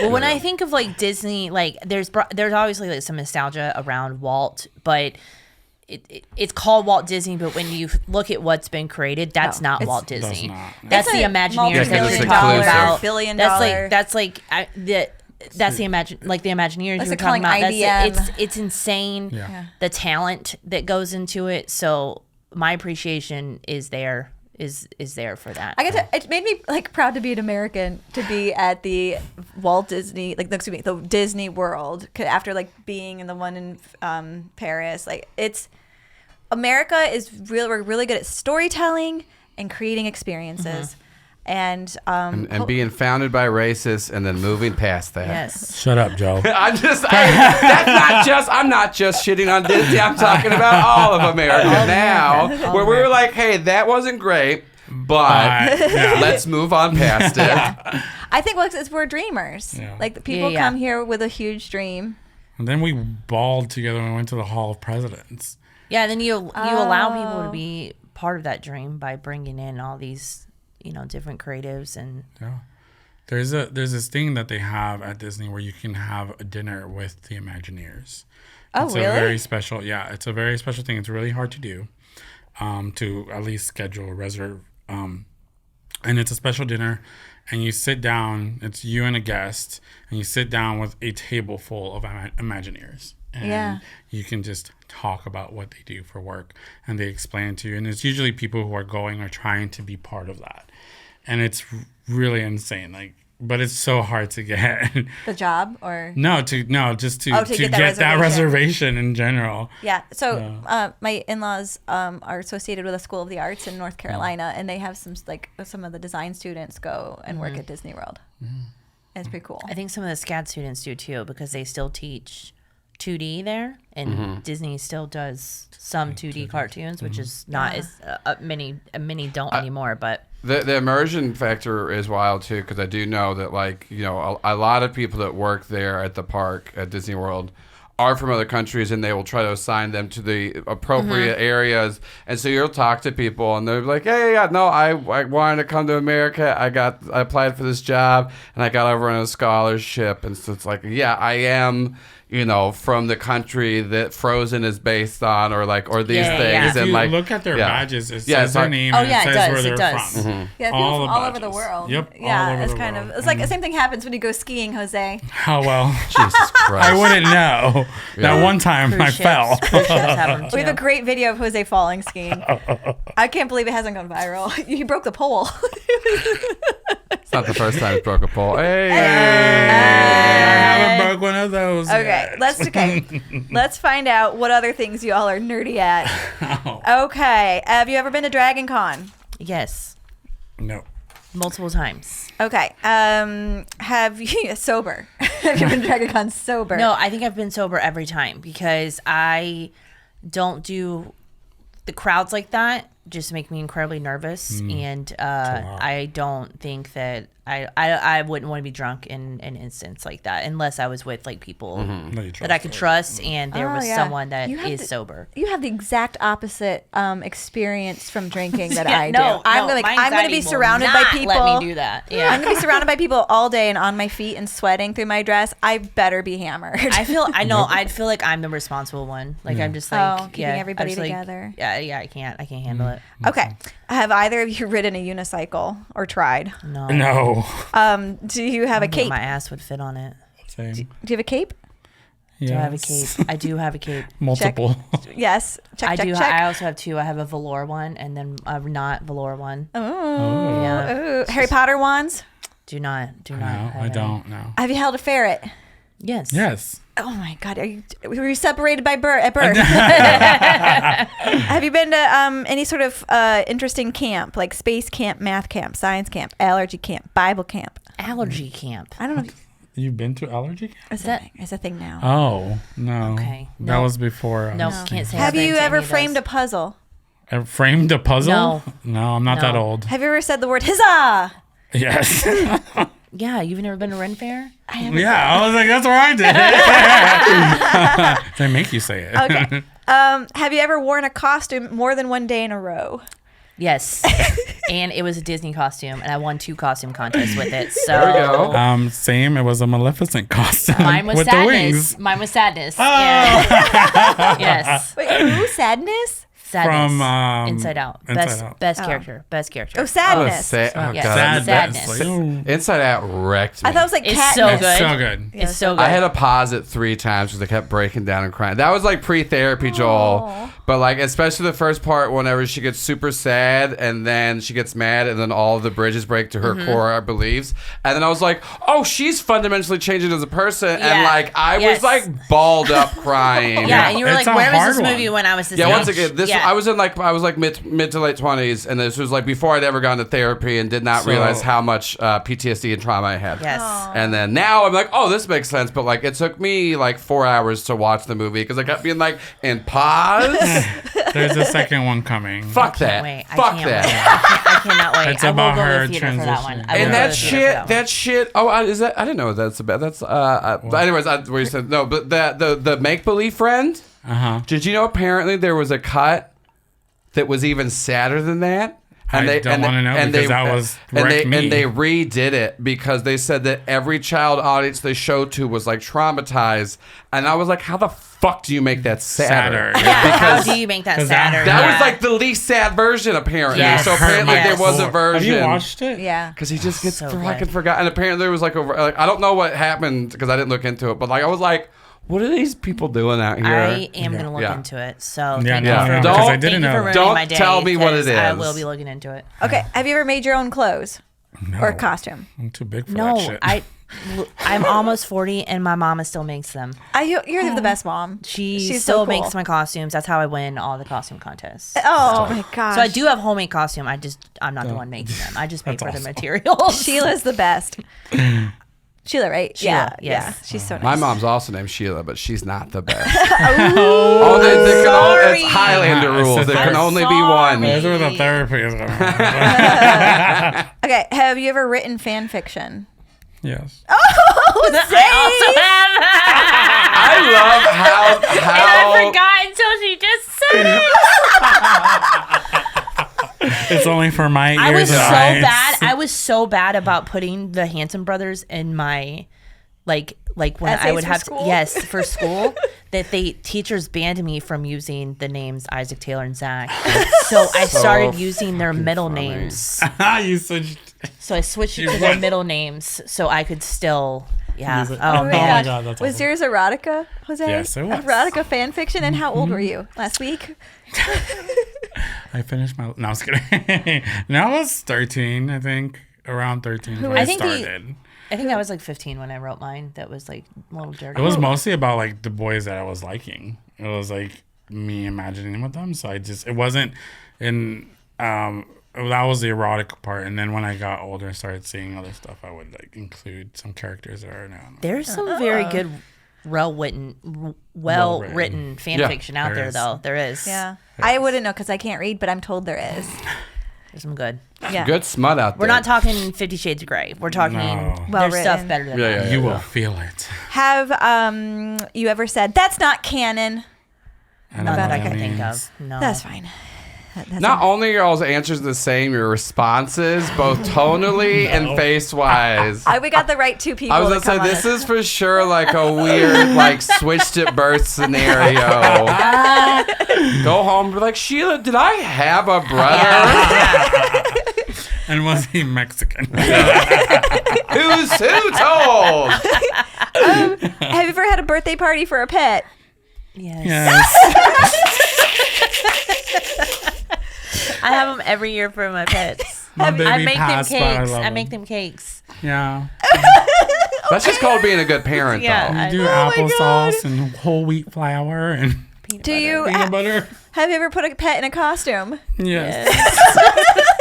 Well, when I think of like Disney, like there's obviously like some nostalgia around Walt, but it's called Walt Disney. But when you look at what's been created, that's
No,
not
it's-
Walt
That's
Disney.
not.
That's
It's
the
a
Imagineers
Yeah, 'cause
that
it's
you're talking
inclusive.
about.
$billion.
That's the Imagineers
What's
you were
it
talking
calling,
about.
IBM?
It's insane.
Yeah.
The talent that goes into it. So my appreciation is there for that.
it made me like proud to be an American, to be at the Walt Disney, the Disney World, after like being in the one in Paris. Like America is we're really good at storytelling and creating experiences, and
and being founded by racists and then moving past that.
Yes.
Shut up, Joe.
I'm not just shitting on Disney. I'm talking about all of America now, where we were like, hey, that wasn't great, but
Yeah.
let's move on past it.
I think we're dreamers.
Yeah.
Like the people
Yeah.
come here with a huge dream.
And then we balled together and went to the Hall of Presidents.
Yeah, and then you allow people to be part of that dream by bringing in all these, different creatives and
Yeah. There's this thing that they have at Disney where you can have a dinner with the Imagineers.
Oh,
it's
really?
a very special, it's a very special thing. It's really hard to do, to at least schedule, reserve. And it's a special dinner, and you sit down, it's you and a guest, and you sit down with a table full of Imagineers. And
Yeah.
you can just talk about what they do for work, and they explain it to you. And it's usually people who are going or trying to be part of that. and it's really insane. Like, but it's so hard to get.
The job or
just to
get
get
that
that reservation in general.
yeah. So my in-laws are associated with a School of the Arts in North Carolina, and they have some of the design students go and work at Disney World. It's pretty cool.
I think some of the SCAD students do too, because they still teach 2D there, and Disney still does some 2D cartoons, which is not as many don't anymore. But
the immersion factor is wild too, because I do know that a lot of people that work there at the park at Disney World are from other countries, and they will try to assign them to the appropriate areas. And so you'll talk to people, and they're like, "Hey, I wanted to come to America. I applied for this job, and I got over on a scholarship." And so it's like, yeah, I am, from the country that Frozen is based on, or these things.
Yeah.
If
And
you look at their badges, it
Yeah,
says their name, and it says where they're from.
Yeah, people
All
from
the
all over the
badges.
world.
Yep,
Yeah,
all over
it's
the
kind
world.
of like the same thing happens when you go skiing, Jose.
Oh, well.
Jesus Christ.
I wouldn't know. That one time I
cruise
fell.
ships have them
We have a
too.
great video of Jose falling skiing. I can't believe it hasn't gone viral. He broke the pole.
It's not the first time he broke a pole. Hey.
I haven't broke one of those.
Okay,
yet.
let's find out what other things you all are nerdy at. Okay, have you ever been to Dragon Con?
Yes,
No.
multiple times.
Okay, have you sober? Have you been to Dragon Con sober?
No, I think I've been sober every time, because I don't do the crowds like that. Just make me incredibly nervous, and I don't think that I wouldn't want to be drunk in an instance like that, unless I was with people that I could trust, and there was someone that is sober.
You have the exact opposite experience from drinking that I do.
No,
I'm
my
going to
anxiety
be
will
surrounded by
not
people.
Let me do that. Yeah.
I'm going to be surrounded by people all day and on my feet and sweating through my dress. I better be hammered.
I'd feel like I'm the responsible one. Like I'm just
keeping everybody together.
I can't handle it.
Okay. Have either of you ridden a unicycle or tried?
No.
Do you have a cape?
My ass would fit on it.
Same.
Do you have a cape?
Do I have a cape? I do have a cape.
Multiple.
Yes. Check.
I also have two. I have a velour one and then a not velour one.
Oh.
Yeah.
Ooh. Harry Potter wands?
Do not.
No,
have
I
any.
don't know.
Have you held a ferret?
Yes.
Yes.
Oh my God! Were you separated by at birth? Have you been to any sort of interesting camp, like space camp, math camp, science camp, allergy camp, Bible camp?
Allergy camp.
I don't know.
You've been to allergy camp?
It's a thing now.
Oh, no.
Okay.
That
No.
was before.
No, can't say.
Have
I've been
you
to
ever
any of
framed a
those.
puzzle?
I framed a puzzle?
No.
No, I'm not
No.
that old.
Have you ever said the word huzzah?
Yes.
Yeah, you've never been to Ren Fair?
Yeah, I was like, that's where I did. They make you say it.
Okay. Have you ever worn a costume more than one day in a row?
Yes. And it was a Disney costume, and I won 2 costume contests with it. So
There we go.
Same. It was a Maleficent costume.
mine was
with the wings.
sadness. Mine was sadness.
Oh.
Yeah. Yes.
Wait, who? Sadness?
Sadness.
From
Inside Out.
Inside Out.
Best character. Best character.
Oh, sadness.
Oh,
Yeah.
God.
Sadness.
Inside Out wrecked me.
I thought it was like
It's
cat.
so
It's
good.
so good.
It's so good.
I had to pause it 3 times because I kept breaking down and crying. That was like pre-therapy, Joel. But like, especially the first part, whenever she gets super sad and then she gets mad and then all of the bridges break to her core beliefs. And then I was like, oh, she's fundamentally changing as a person. And
Yeah.
like, I
Yes.
was like balled up crying.
Yeah, and you were
It's
like,
a
where was
hard
this movie
one.
when I was this
Yeah,
age?
once again,
Yeah.
I was like mid to late 20s, and this was like before I'd ever gone to therapy and did not
So-
realize how much PTSD and trauma I had.
Yes.
And then now I'm like, oh, this makes sense. But like, it took me like 4 hours to watch the movie because I kept being like, in pause.
There's a second one coming.
Fuck that.
Wait, I
Fuck
can't
that.
wait. I cannot wait.
It's
I will
about
go to
her
the theater for that one.
transition.
I will
And
go
that
to the theater for
shit, that shit. Oh, is that? I didn't know that's about. That's. Anyways, where you said no, but the make believe friend. Did you know apparently there was a cut that was even sadder than that?
I don't wanna know because that was wrecked me.
and they redid it because they said that every child audience they showed to was like traumatized, and I was like, how the fuck do you make that sadder?
Sadder,
Yeah, how
Because
do you make that
'cause that
sadder?
that
Yeah.
was like the least sad version apparently.
Yes.
So apparently
Yes.
there was a version.
Have you watched it?
Yeah.
Because he just gets
So
fucking
good.
forgotten. And apparently there was like I don't know what happened because I didn't look into it, but like I was like, what are these people doing out here?
I am going to look
Yeah.
into it. So
Yeah,
thank
no,
you
yeah.
for,
Don't-
because I
thank
didn't
you for
know.
ruining
Don't
my day.
tell me what it
'Cause I
is.
will be looking into it.
Okay. Have you ever made your own clothes?
No.
or costume?
I'm too big for that
No,
shit.
I'm almost 40 and my mama still makes them.
You're the best mom.
She
She's
still
so cool.
makes my costumes. That's how I win all the costume contests.
Oh my gosh.
So I do have homemade costume. I'm not the one making them. I just pay
That's
for the
awesome.
materials.
Sheila's the best. Sheila, right?
Sheila,
yeah,
yes.
yeah. She's so nice.
My mom's also named Sheila, but she's not the best.
Oh,
It's Highlander
Yeah,
rules.
it's
There
a-
can only be
sorry.
one.
Those were the therapies.
Okay, have you ever written fan fiction?
Yes.
Oh,
I also have.
I love how
And I forgot until she just said it.
It's only for my ears
I was so
and eyes.
bad. I was so bad about putting the Hanson brothers in my like when I
Essays
would
for
have
school?
for school that teachers banned me from using the names Isaac, Taylor, and Zach. So I started using their middle
funny.
names.
You switched.
So I switched it to their middle names so I could still
Use it.
Oh
my
man.
gosh.
that's
Was
awesome.
yours erotica, Jose?
Yes, it was.
Erotica fan fiction. And how old were you last week?
I finished my. No, I was kidding. No, I was 13, I think. Around 13 when
I
I
think
started.
I think I was like 15 when I wrote mine. That was like a little dirty.
It was mostly about like the boys that I was liking. It was like me imagining with them. So it wasn't in, that was the erotic part. And then when I got older and started seeing other stuff, I would like include some characters that are now.
There's some very good, well-written fan
Yeah,
fiction out
there
there,
is.
though. There is.
Yeah. I wouldn't know because I can't read, but I'm told there is.
There's some good.
Yeah.
Good smut out there.
We're not talking 50 Shades of Grey. We're talking
No.
Well
there's stuff
written.
better than
Yeah,
that.
yeah.
You will feel it.
Have you ever said, that's not canon?
I don't
Not
know
that
what
I can
that
think
means.
of. No.
That's fine. That's
Not only are all the answers the same, your responses, both tonally and face-wise.
we got the right two people.
I was
to
gonna say
come on
this is for sure like a weird like switched at birth scenario. Go home and be like, Sheila, did I have a brother?
And was he Mexican?
Who told?
Have you ever had a birthday party for a pet?
Yes.
Yes.
I have them every year for my pets.
My baby
I make them
passed, but I
cakes.
love
I make
them.
them cakes.
Yeah.
That's just called being a good parent,
Yeah,
though.
I-
Do
Oh my
applesauce and whole wheat flour and
Do you
peanut butter.
have you ever put a pet in a costume?
Yes.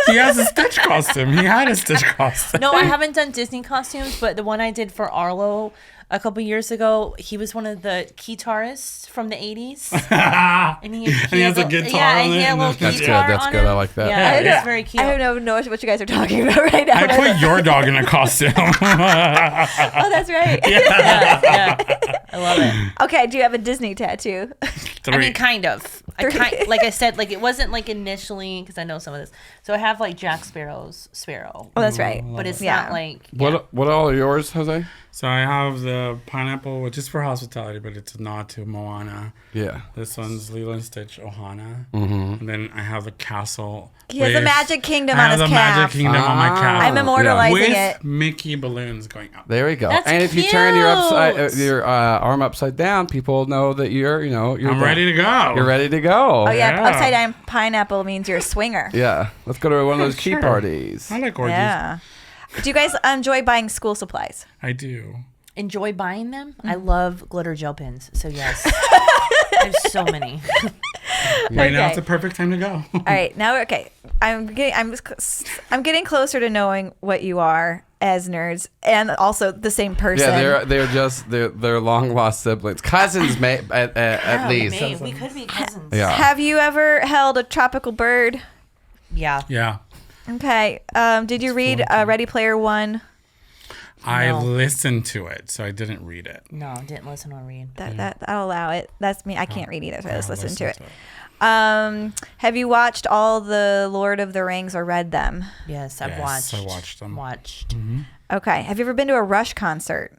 He has a Stitch costume. He had a Stitch costume.
No, I haven't done Disney costumes, but the one I did for Arlo a couple years ago, he was one of the guitarists from the 80s. And he
has a guitar
yeah,
on
he
it
had a
and
little
that's
good,
guitar
that's
on
good.
him.
I like that.
Yeah,
Yeah.
it's very cute.
I don't know what you guys are talking about right now.
I put your dog in a costume.
Oh, that's right.
yeah. I love it.
Okay, do you have a Disney tattoo?
I mean, kind of. Like I said, like it wasn't like initially because I know some of this. So I have like Jack Sparrow's Sparrow,
Oh, that's right.
but it's
Yeah.
not like
What all are yours, Jose?
So I have the pineapple, which is for hospitality, but it's a nod to Moana.
Yeah.
This one's Lilo and Stitch Ohana.
Mm-hmm.
And then I have the castle.
He has a
with-
Magic Kingdom
I
on
have
his
the
calf.
Magic Kingdom on my
Ah.
calf.
I'm immortalizing
with
it.
Mickey balloons going up.
There we go.
That's
and if you turn your
cute.
arm upside down, people know that you're
I'm ready to go.
You're ready to go.
Oh yeah,
Yeah.
upside down pineapple means you're a swinger.
Yeah. Let's go to one of those key
Sure.
parties.
I like orgies.
Yeah. Do you guys enjoy buying school supplies?
I do.
enjoy buying them. I love glitter gel pens. So yes, there's so many.
Right now,
Okay.
it's the perfect time to go.
All right, now okay. I'm getting closer to knowing what you are as nerds, and also the same person.
Yeah, they're long lost siblings, cousins, at least.
Maybe. We could be cousins.
Yeah.
Have you ever held a tropical bird?
Yeah.
Yeah.
Okay. Did you read Ready Player One?
I
No.
listened to it, so I didn't read it.
No, didn't listen or read.
I'll allow it. That's me. I can't read either, so I just
I'll
listen to it.
it.
Have you watched all the Lord of the Rings or read them?
Yes, I've
Yes,
watched.
I watched them.
Watched.
Okay. Have you ever been to a Rush concert?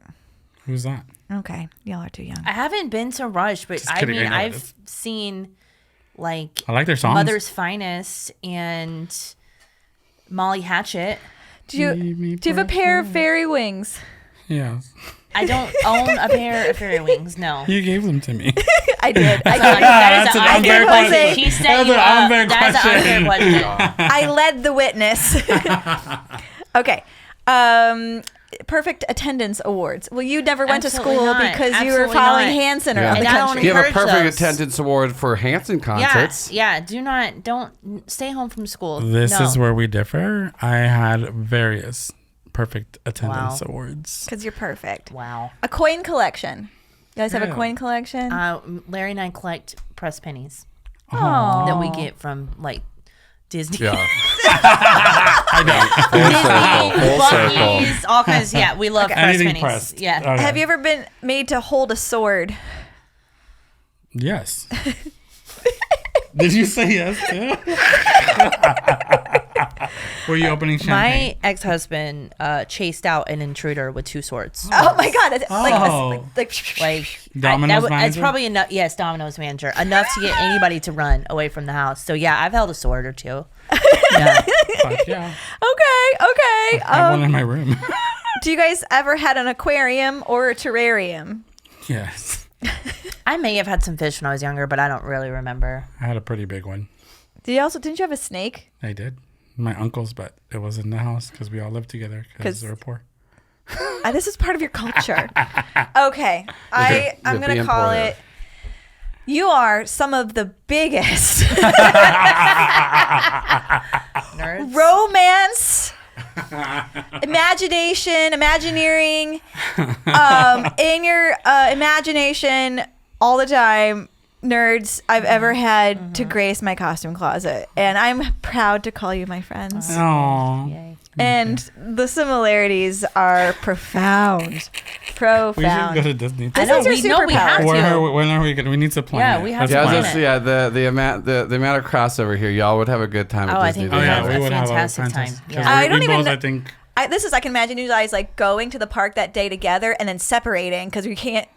Who's that?
Okay, y'all are too young.
I haven't been to Rush, but
Just
I
kidding, I
mean,
know
I've
this.
seen like
I like their songs.
Mother's Finest and Molly Hatchet.
Do you have a pair of fairy wings?
Yes.
I don't own a pair of fairy wings. No.
You gave them to me.
I did.
That is
That's
an
an
unfair
unfair
question.
question.
He set
That's
you
an
up.
unfair
That is an unfair
question.
question.
I led the witness. Okay. Perfect attendance awards. Well, you never went
Absolutely
to school
not.
because you were
Absolutely
following
not.
Hanson around
Yeah.
the
And I don't
country.
You have a
encourage
perfect
those.
attendance award for Hanson concerts.
Yeah. Don't stay home from school.
This
No.
is where we differ. I had various perfect attendance
Wow.
awards.
Because you're perfect.
Wow.
A coin collection. You guys have a
Yeah.
coin collection?
Larry and I collect press pennies
Oh.
that we get from like Disney.
Yeah.
I know.
Full circle.
Buc-ee's, all kinds. Yeah, we love press
Anything
pennies.
pressed.
Yeah.
Okay.
Have you ever been made to hold a sword?
Yes. Did you say yes too? Were you opening champagne?
My ex-husband chased out an intruder with 2 swords.
Oh my God. It's
Oh.
like
Like
Domino's
it's
manager?
probably enough. Yes, Domino's manager enough to get anybody to run away from the house. So yeah, I've held a sword or 2. Yeah.
Fuck yeah.
okay.
I have one in my room.
Do you guys ever had an aquarium or a terrarium?
Yes.
I may have had some fish when I was younger, but I don't really remember.
I had a pretty big one.
Didn't you have a snake?
I did. My uncle's, but it was in the house because we all lived together because we were poor.
This is part of your culture. Okay. I'm going to call it. You are some of the biggest
Nerds.
romance, imagineering, in your imagination all the time, nerds I've ever had to grace my costume closet. And I'm proud to call you my friends.
Oh.
Yay.
And the similarities are profound.
We should
Profound.
go to Disney.
This
know,
is your
we know we
superpower.
have to.
When are we going? We need to plan.
Yeah,
it.
we have
Let's
to
Yeah,
plan
plan
it.
yeah. The amount of crossover here, y'all would have a good time at
Oh, I
Disney.
think
Oh
we
yeah,
have
we
a
would have a
fantastic
fantastic
time.
time.
Yeah.
I don't even
both,
know-
I think.
I can imagine you guys like going to the park that day together and then separating because you can't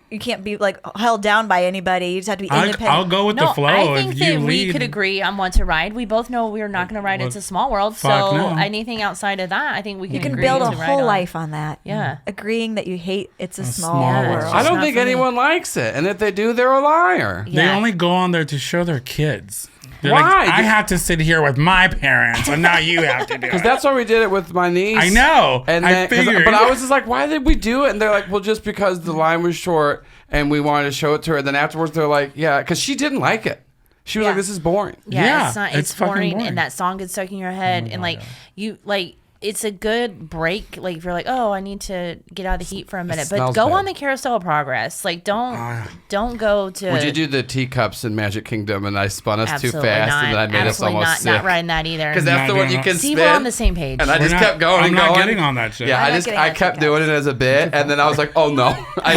be like held down by anybody. You just have to be independent.
I'll go with the flow.
I think
if
that
you
we
lead.
could agree on what to ride. We both know we're not going to ride
Well,
It's a Small World.
fuck
So
no.
anything outside of that, I think we can
You can
agree
build
to
a
ride
whole
on.
life on that.
Yeah.
Agreeing that you hate It's a Small
Small
World.
World.
I
It's
don't
not
think
for me.
anyone likes it, and if they do, they're a liar.
They
Yeah.
only go on there to show their kids. They're
Why?
like, I have to sit here with my parents, and now you have to do it.
Because that's why we did it with my niece.
I know.
And
I
then,
figured.
but I was just like, why did we do it? And they're like, well, just because the line was short and we wanted to show it to her. And then afterwards, they're like, yeah, because she didn't like it. She was
Yeah.
like, this is boring.
Yeah,
Yeah,
it's not.
it's
It's
fucking
boring,
boring.
and that song gets stuck in your head, and like you like. It's a good break. Like if you're like, oh, I need to get out of the heat for a minute, but
smells
go
bad.
on the Carousel of Progress. Like don't go to.
Would you do the teacups in Magic Kingdom and I spun us
Absolutely
too fast
not.
and then I made us
Absolutely
almost
not,
sick?
not riding that either.
Because that's
Not
the one
doing
you can
See,
spin.
we're on the same page.
And I
We're
just
not-
kept going
I'm
and
not
going.
getting on that shit.
Yeah,
I'm not
I
getting on
kept
TikToks.
doing it as a bit, and then I was like, oh no.
I'm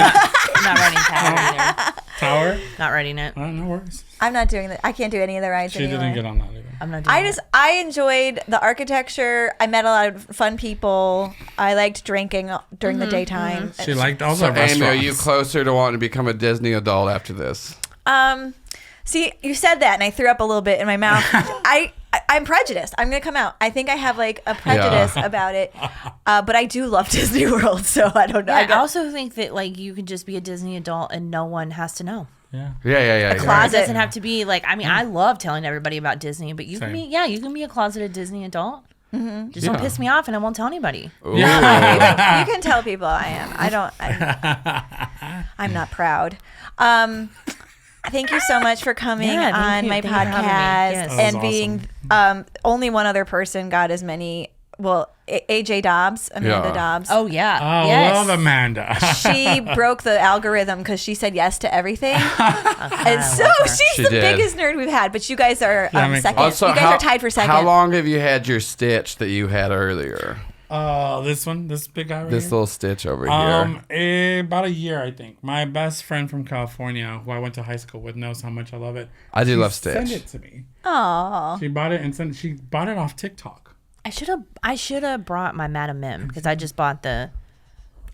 not riding Tower either.
Tower?
Not riding it.
No worries.
I'm not doing that. I can't do any of the rides
She
anymore.
didn't get on that either.
I'm not doing it.
I enjoyed the architecture. I met a lot of fun people. I liked drinking during the daytime.
She liked all
So,
the
Amy,
restaurants.
are you closer to wanting to become a Disney adult after this?
See, you said that, and I threw up a little bit in my mouth. I'm prejudiced. I'm gonna come out. I think I have like a prejudice about it, but I do love Disney World, so I don't know.
Yeah, I also think that like you can just be a Disney adult and no one has to know.
Yeah.
Yeah.
closet.
It doesn't have to be like. I mean, I love telling everybody about Disney, but you can
Same.
be you can be a closeted Disney adult. Just don't
Yeah.
piss me off, and I won't tell anybody.
Ooh.
you can tell people I am. I'm not proud. Thank you so much for coming
Yeah, thank
on
you.
my
Thank you for having me.
podcast
Yes.
That
and
was
being only one other person got as many. Well, AJ Dobbs, Amanda
Yeah.
Dobbs.
Oh yeah,
Oh,
yes.
love Amanda.
She broke the algorithm because she said yes to everything. And so she's
She
the
did.
biggest nerd we've had. But you guys are
Yeah, makes-
second.
Also,
you guys are tied for second.
How long have you had your stitch that you had earlier?
This one, this big guy right
This
here.
little stitch over here.
About a year, I think. My best friend from California, who I went to high school with, knows how much I love it.
I do
She
love Stitch.
Sent it to me.
Aw.
She bought it and she bought it off TikTok.
I should have brought my Madam Mim because I just bought the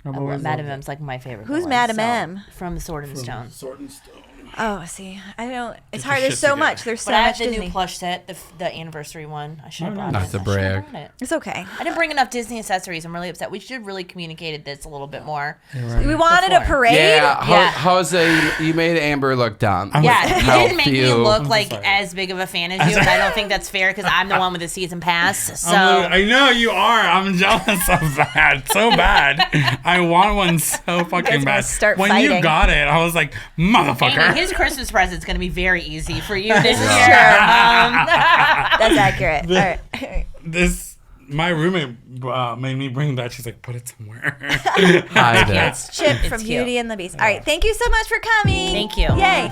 I've always
Madam
loved it.
Mim's like my favorite.
Who's
one,
Madam
so-
Mim?
From the Sword and Stone.
Sword and Stone.
Oh, see, I don't. It's
Get
hard.
your
There's
shit
so
together.
much. There's so
But I have
much
the
Disney.
new plush set, the anniversary one. I should have brought
Not
it.
to
I
brag.
should have brought it.
It's okay.
I didn't bring enough Disney accessories. I'm really upset. We should have really communicated this a little bit more.
We wanted a
Before.
parade.
Yeah,
Yeah.
Jose, you made Amber look dumb.
Yeah, you
How
didn't make me
few-
look like
sorry.
as big of a fan as you, and I don't think that's fair because I'm the one with the season pass. So
I know you are. I'm jealous of that so bad. I want one so fucking
wanna
bad.
start
When
fighting.
you got it, I was like, motherfucker.
Amy, his Christmas present's gonna be very easy for you this year.
That's accurate. All right.
My roommate made me bring that. She's like, put it somewhere.
Hide it.
Chip
It's
from
cute.
Beauty and the Beast. All right. Thank you so much for coming.
Thank you.
Yay.